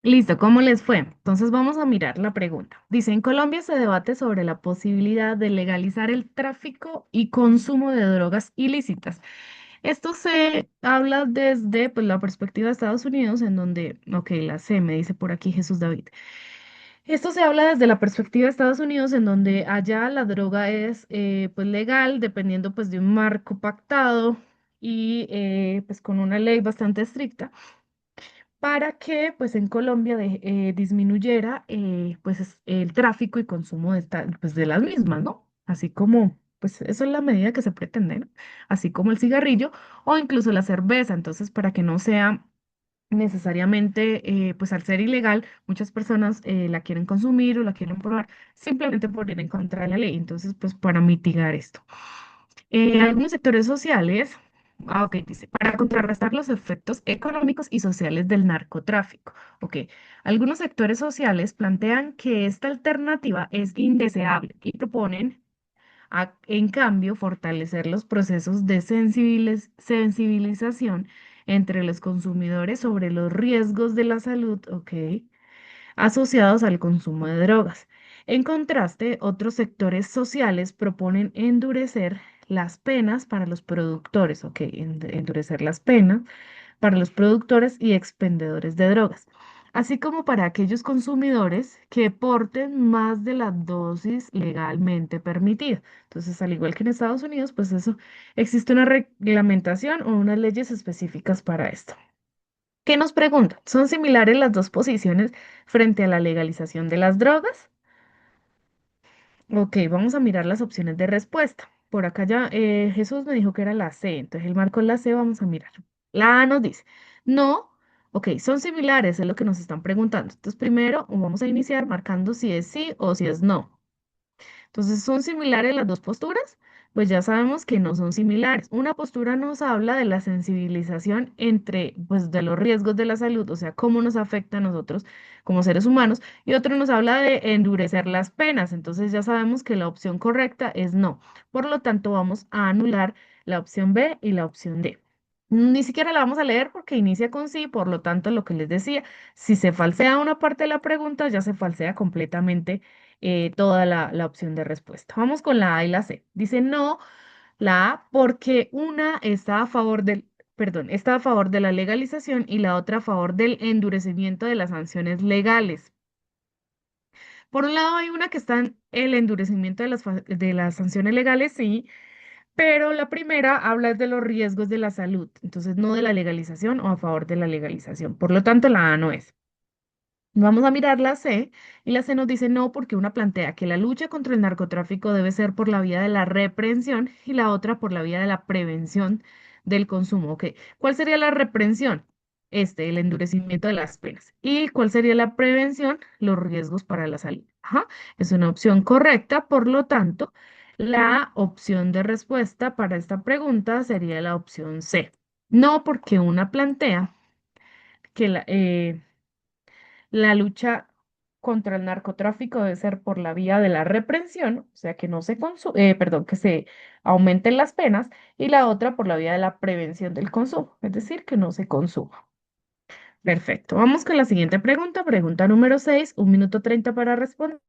Listo, ¿cómo les fue? Entonces vamos a mirar la pregunta. Dice, en Colombia se debate sobre la posibilidad de legalizar el tráfico y consumo de drogas ilícitas. Esto se habla desde pues, la perspectiva de Estados Unidos, en donde, ok, la C, me dice por aquí Jesús David. Esto se habla desde la perspectiva de Estados Unidos, en donde allá la droga es pues legal, dependiendo pues de un marco pactado y pues con una ley bastante estricta para que pues en Colombia disminuyera el tráfico y consumo pues, de las mismas, ¿no? Así como, pues eso es la medida que se pretende, ¿no? Así como el cigarrillo o incluso la cerveza, entonces para que no sea necesariamente, pues al ser ilegal, muchas personas la quieren consumir o la quieren probar simplemente por ir en contra de la ley, entonces pues para mitigar esto. Algunos sectores sociales, ok, dice, para contrarrestar los efectos económicos y sociales del narcotráfico. Ok, algunos sectores sociales plantean que esta alternativa es indeseable y proponen, en cambio, fortalecer los procesos de sensibilización entre los consumidores sobre los riesgos de la salud, ok, asociados al consumo de drogas. En contraste, otros sectores sociales proponen endurecer las penas para los productores, ok, endurecer las penas para los productores y expendedores de drogas, así como para aquellos consumidores que porten más de la dosis legalmente permitida. Entonces, al igual que en Estados Unidos, pues eso, existe una reglamentación o unas leyes específicas para esto. ¿Qué nos preguntan? ¿Son similares las dos posiciones frente a la legalización de las drogas? Ok, vamos a mirar las opciones de respuesta. Por acá ya Jesús me dijo que era la C, entonces el marco es la C, vamos a mirar. La A nos dice, no, ok, son similares, es lo que nos están preguntando. Entonces primero vamos a iniciar marcando si es sí o si es no. Entonces, ¿son similares las dos posturas? Pues ya sabemos que no son similares. Una postura nos habla de la sensibilización entre, pues, de los riesgos de la salud, o sea, cómo nos afecta a nosotros como seres humanos, y otro nos habla de endurecer las penas. Entonces, ya sabemos que la opción correcta es no. Por lo tanto, vamos a anular la opción B y la opción D. Ni siquiera la vamos a leer porque inicia con sí, por lo tanto, lo que les decía, si se falsea una parte de la pregunta, ya se falsea completamente toda la opción de respuesta. Vamos con la A y la C. Dice no, la A, porque una está a favor perdón, está a favor de la legalización y la otra a favor del endurecimiento de las sanciones legales. Por un lado hay una que está en el endurecimiento de las sanciones legales, sí, pero la primera habla de los riesgos de la salud, entonces no de la legalización o a favor de la legalización. Por lo tanto, la A no es. Vamos a mirar la C y la C nos dice no porque una plantea que la lucha contra el narcotráfico debe ser por la vía de la reprensión y la otra por la vía de la prevención del consumo. Ok, ¿cuál sería la reprensión? El endurecimiento de las penas. ¿Y cuál sería la prevención? Los riesgos para la salud. Ajá, es una opción correcta, por lo tanto, la opción de respuesta para esta pregunta sería la opción C. No porque una plantea que la lucha contra el narcotráfico debe ser por la vía de la reprensión, o sea, que no se perdón, que se aumenten las penas, y la otra por la vía de la prevención del consumo, es decir, que no se consuma. Perfecto. Vamos con la siguiente pregunta, pregunta número 6, 1 minuto 30 para responder.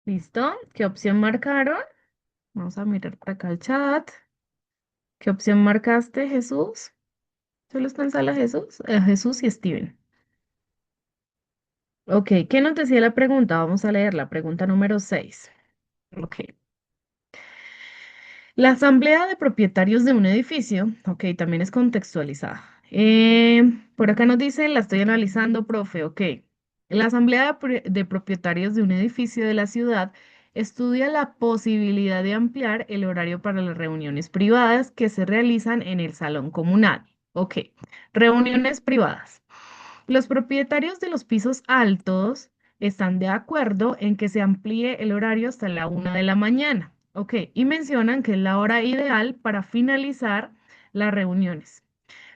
¿Listo? ¿Qué opción marcaron? Vamos a mirar por acá el chat. ¿Qué opción marcaste, Jesús? ¿Solo está en sala Jesús? Jesús y Steven. Ok, ¿qué nos decía la pregunta? Vamos a leer la pregunta número 6. Ok. La asamblea de propietarios de un edificio, ok, también es contextualizada. Por acá nos dice, la estoy analizando, profe, ok. La asamblea de propietarios de un edificio de la ciudad estudia la posibilidad de ampliar el horario para las reuniones privadas que se realizan en el salón comunal. Ok, reuniones privadas. Los propietarios de los pisos altos están de acuerdo en que se amplíe el horario hasta la 1 de la mañana. Ok, y mencionan que es la hora ideal para finalizar las reuniones.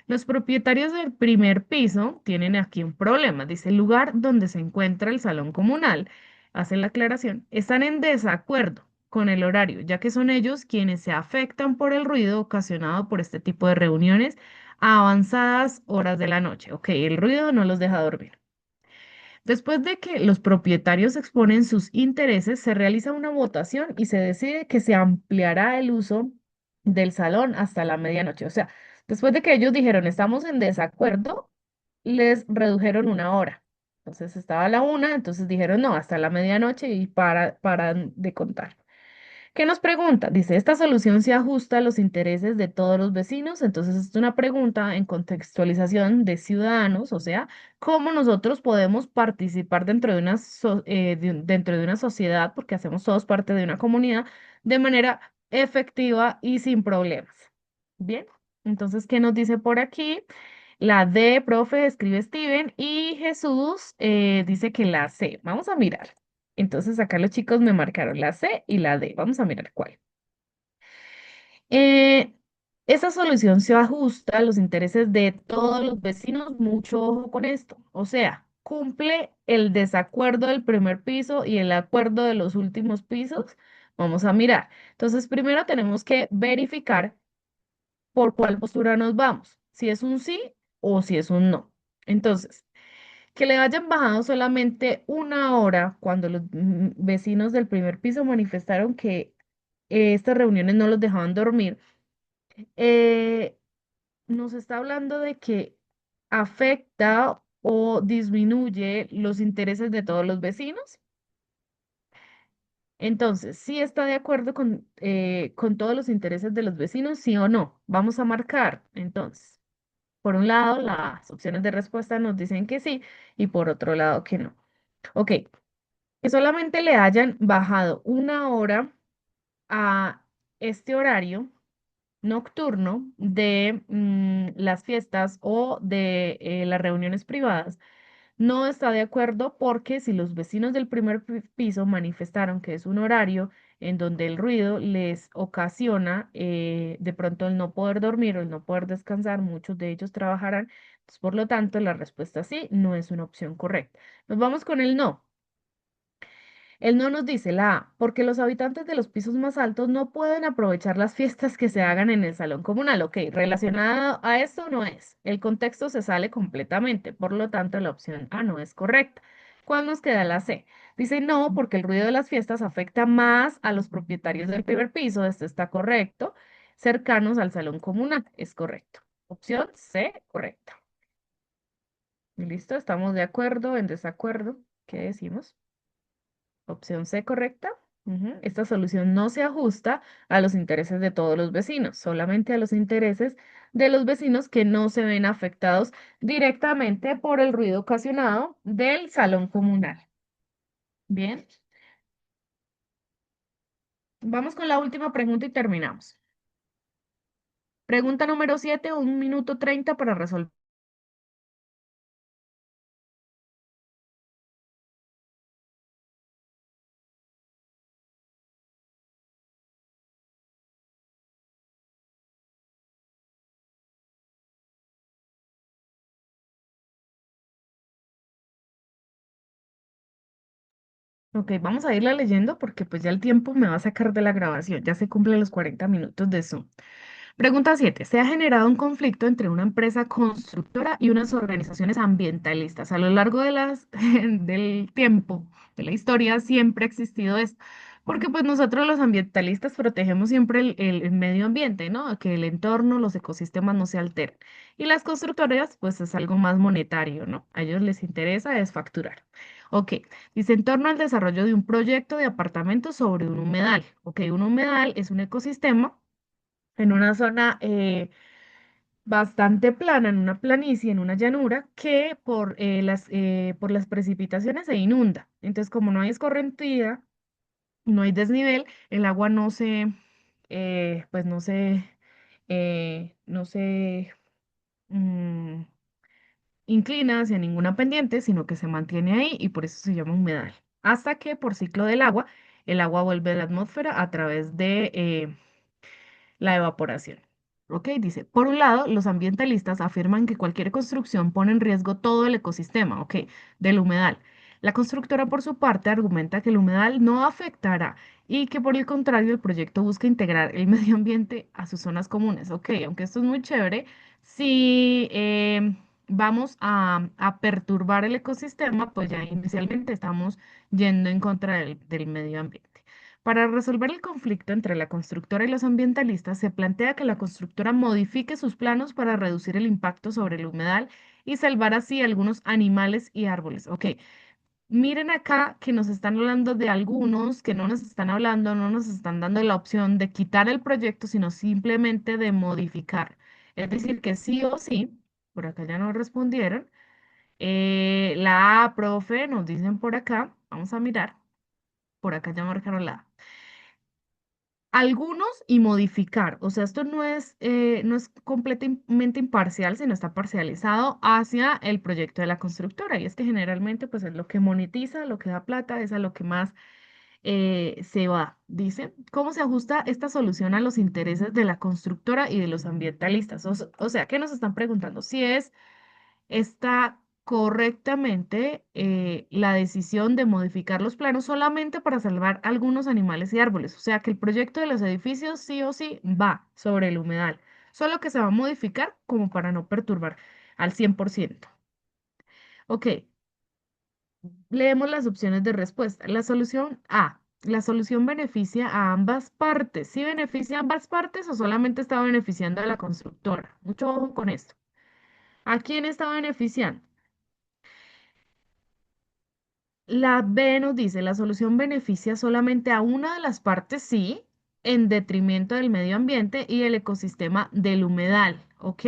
Los propietarios del primer piso tienen aquí un problema. Dice, el lugar donde se encuentra el salón comunal, hacen la aclaración, están en desacuerdo con el horario, ya que son ellos quienes se afectan por el ruido ocasionado por este tipo de reuniones a avanzadas horas de la noche. Ok, el ruido no los deja dormir. Después de que los propietarios exponen sus intereses, se realiza una votación y se decide que se ampliará el uso del salón hasta la medianoche. O sea, después de que ellos dijeron estamos en desacuerdo, les redujeron 1 hora. Entonces estaba a la 1, entonces dijeron no, hasta la medianoche y paran de contar. ¿Qué nos pregunta? Dice, ¿esta solución se ajusta a los intereses de todos los vecinos? Entonces, es una pregunta en contextualización de ciudadanos, o sea, cómo nosotros podemos participar dentro de dentro de una sociedad, porque hacemos todos parte de una comunidad, de manera efectiva y sin problemas. Bien, entonces, ¿qué nos dice por aquí? La D, profe, escribe Steven, y Jesús dice que la C. Vamos a mirar. Entonces acá los chicos me marcaron la C y la D. Vamos a mirar cuál. Eh, Esa solución se ajusta a los intereses de todos los vecinos. Mucho ojo con esto. O sea, cumple el desacuerdo del primer piso y el acuerdo de los últimos pisos. Vamos a mirar. Entonces, primero tenemos que verificar por cuál postura nos vamos. Si es un sí o si es un no. Entonces, que le hayan bajado solamente 1 hora cuando los vecinos del primer piso manifestaron que estas reuniones no los dejaban dormir, eh, nos está hablando de que afecta o disminuye los intereses de todos los vecinos. Entonces, ¿sí está de acuerdo con todos los intereses de los vecinos, sí o no? Vamos a marcar. Entonces, por un lado, las opciones de respuesta nos dicen que sí y por otro lado que no. Ok, que solamente le hayan bajado 1 hora a este horario nocturno de las fiestas o de las reuniones privadas, no está de acuerdo porque si los vecinos del primer piso manifestaron que es un horario en donde el ruido les ocasiona de pronto el no poder dormir o el no poder descansar, muchos de ellos trabajarán, entonces, por lo tanto, la respuesta sí no es una opción correcta. Nos vamos con el no. El no nos dice la A, porque los habitantes de los pisos más altos no pueden aprovechar las fiestas que se hagan en el salón comunal. Ok, relacionado a esto no es. El contexto se sale completamente, por lo tanto la opción A no es correcta. ¿Cuál nos queda la C? Dice no, porque el ruido de las fiestas afecta más a los propietarios del primer piso. Esto está correcto. Cercanos al salón comunal. Es correcto. Opción C, correcta. ¿Listo? ¿Estamos de acuerdo, en desacuerdo? ¿Qué decimos? Opción C, correcta. Ujú. Esta solución no se ajusta a los intereses de todos los vecinos, solamente a los intereses de los vecinos que no se ven afectados directamente por el ruido ocasionado del salón comunal. Bien, vamos con la última pregunta y terminamos. Pregunta número 7, 1 minuto 30 para resolver. Ok, vamos a irla leyendo porque pues ya el tiempo me va a sacar de la grabación, ya se cumplen los 40 minutos de Zoom. Pregunta 7. ¿Se ha generado un conflicto entre una empresa constructora y unas organizaciones ambientalistas? A lo largo de del tiempo, de la historia, siempre ha existido esto. Porque pues nosotros los ambientalistas protegemos siempre el medio ambiente, ¿no? Que el entorno, los ecosistemas no se alteren. Y las constructoras, pues es algo más monetario, ¿no? A ellos les interesa es facturar. Ok, dice en torno al desarrollo de un proyecto de apartamentos sobre un humedal. Ok, un humedal es un ecosistema en una zona bastante plana, en una planicie, en una llanura, que por las precipitaciones se inunda. Entonces, como no hay escorrentía, no hay desnivel, el agua pues no se mm, inclina hacia ninguna pendiente, sino que se mantiene ahí y por eso se llama humedal. Hasta que por ciclo del agua, el agua vuelve a la atmósfera a través de la evaporación. ¿Ok? Dice, por un lado, los ambientalistas afirman que cualquier construcción pone en riesgo todo el ecosistema, ¿ok? Del humedal. La constructora, por su parte, argumenta que el humedal no afectará y que, por el contrario, el proyecto busca integrar el medio ambiente a sus zonas comunes. Ok, aunque esto es muy chévere, si vamos a perturbar el ecosistema, pues ya inicialmente estamos yendo en contra del medio ambiente. Para resolver el conflicto entre la constructora y los ambientalistas, se plantea que la constructora modifique sus planos para reducir el impacto sobre el humedal y salvar así algunos animales y árboles. Ok, miren acá que nos están hablando de algunos que no nos están hablando, no nos están dando la opción de quitar el proyecto, sino simplemente de modificar. Es decir, que sí o sí, por acá ya nos respondieron. La A, profe, nos dicen por acá, vamos a mirar, por acá ya marcaron la A. Algunos y modificar. O sea, esto no es completamente imparcial, sino está parcializado hacia el proyecto de la constructora. Y es que generalmente pues es lo que monetiza, lo que da plata, es a lo que más se va. Dice, ¿cómo se ajusta esta solución a los intereses de la constructora y de los ambientalistas? O sea, ¿qué nos están preguntando? Si está correctamente la decisión de modificar los planos solamente para salvar algunos animales y árboles. O sea que el proyecto de los edificios sí o sí va sobre el humedal, solo que se va a modificar como para no perturbar al 100%. Ok, leemos las opciones de respuesta. La solución A. La solución beneficia a ambas partes. ¿Sí beneficia a ambas partes o solamente está beneficiando a la constructora? Mucho ojo con esto. ¿A quién está beneficiando? La B nos dice, la solución beneficia solamente a una de las partes, sí, en detrimento del medio ambiente y el ecosistema del humedal. Ok.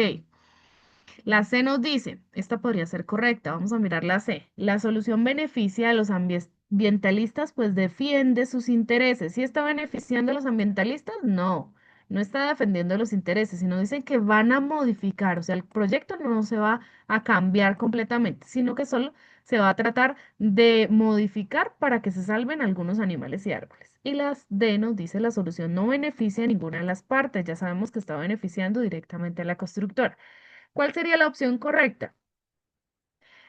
La C nos dice, esta podría ser correcta, vamos a mirar la C. La solución beneficia a los ambientalistas, pues defiende sus intereses. ¿Sí está beneficiando a los ambientalistas? No, no está defendiendo los intereses, sino dicen que van a modificar, o sea, el proyecto no se va a cambiar completamente, sino que solo se va a tratar de modificar para que se salven algunos animales y árboles. Y las D nos dice, la solución no beneficia a ninguna de las partes, ya sabemos que está beneficiando directamente a la constructora. ¿Cuál sería la opción correcta?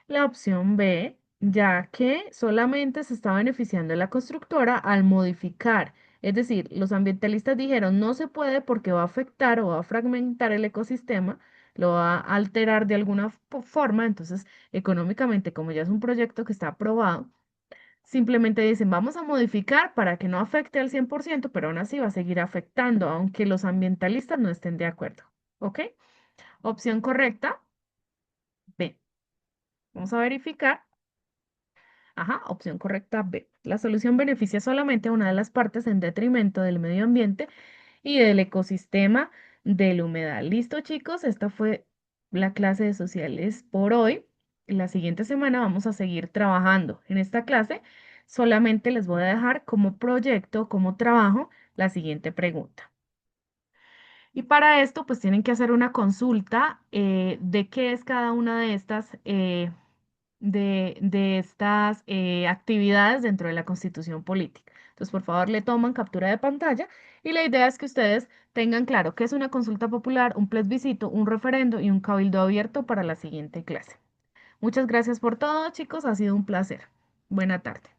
La opción B, ya que solamente se está beneficiando la constructora al modificar. Es decir, los ambientalistas dijeron no se puede porque va a afectar o va a fragmentar el ecosistema, lo va a alterar de alguna forma. Entonces, económicamente, como ya es un proyecto que está aprobado, simplemente dicen vamos a modificar para que no afecte al 100%, pero aún así va a seguir afectando, aunque los ambientalistas no estén de acuerdo. ¿Ok? Opción correcta, B. Vamos a verificar. Ajá, opción correcta B. La solución beneficia solamente a una de las partes en detrimento del medio ambiente y del ecosistema del humedal. Listo, chicos, esta fue la clase de sociales por hoy. La siguiente semana vamos a seguir trabajando en esta clase. Solamente les voy a dejar como proyecto, como trabajo, la siguiente pregunta. Y para esto, pues tienen que hacer una consulta de qué es cada una de estas actividades dentro de la Constitución Política. Entonces, por favor, le toman captura de pantalla y la idea es que ustedes tengan claro qué es una consulta popular, un plebiscito, un referendo y un cabildo abierto para la siguiente clase. Muchas gracias por todo, chicos. Ha sido un placer. Buena tarde.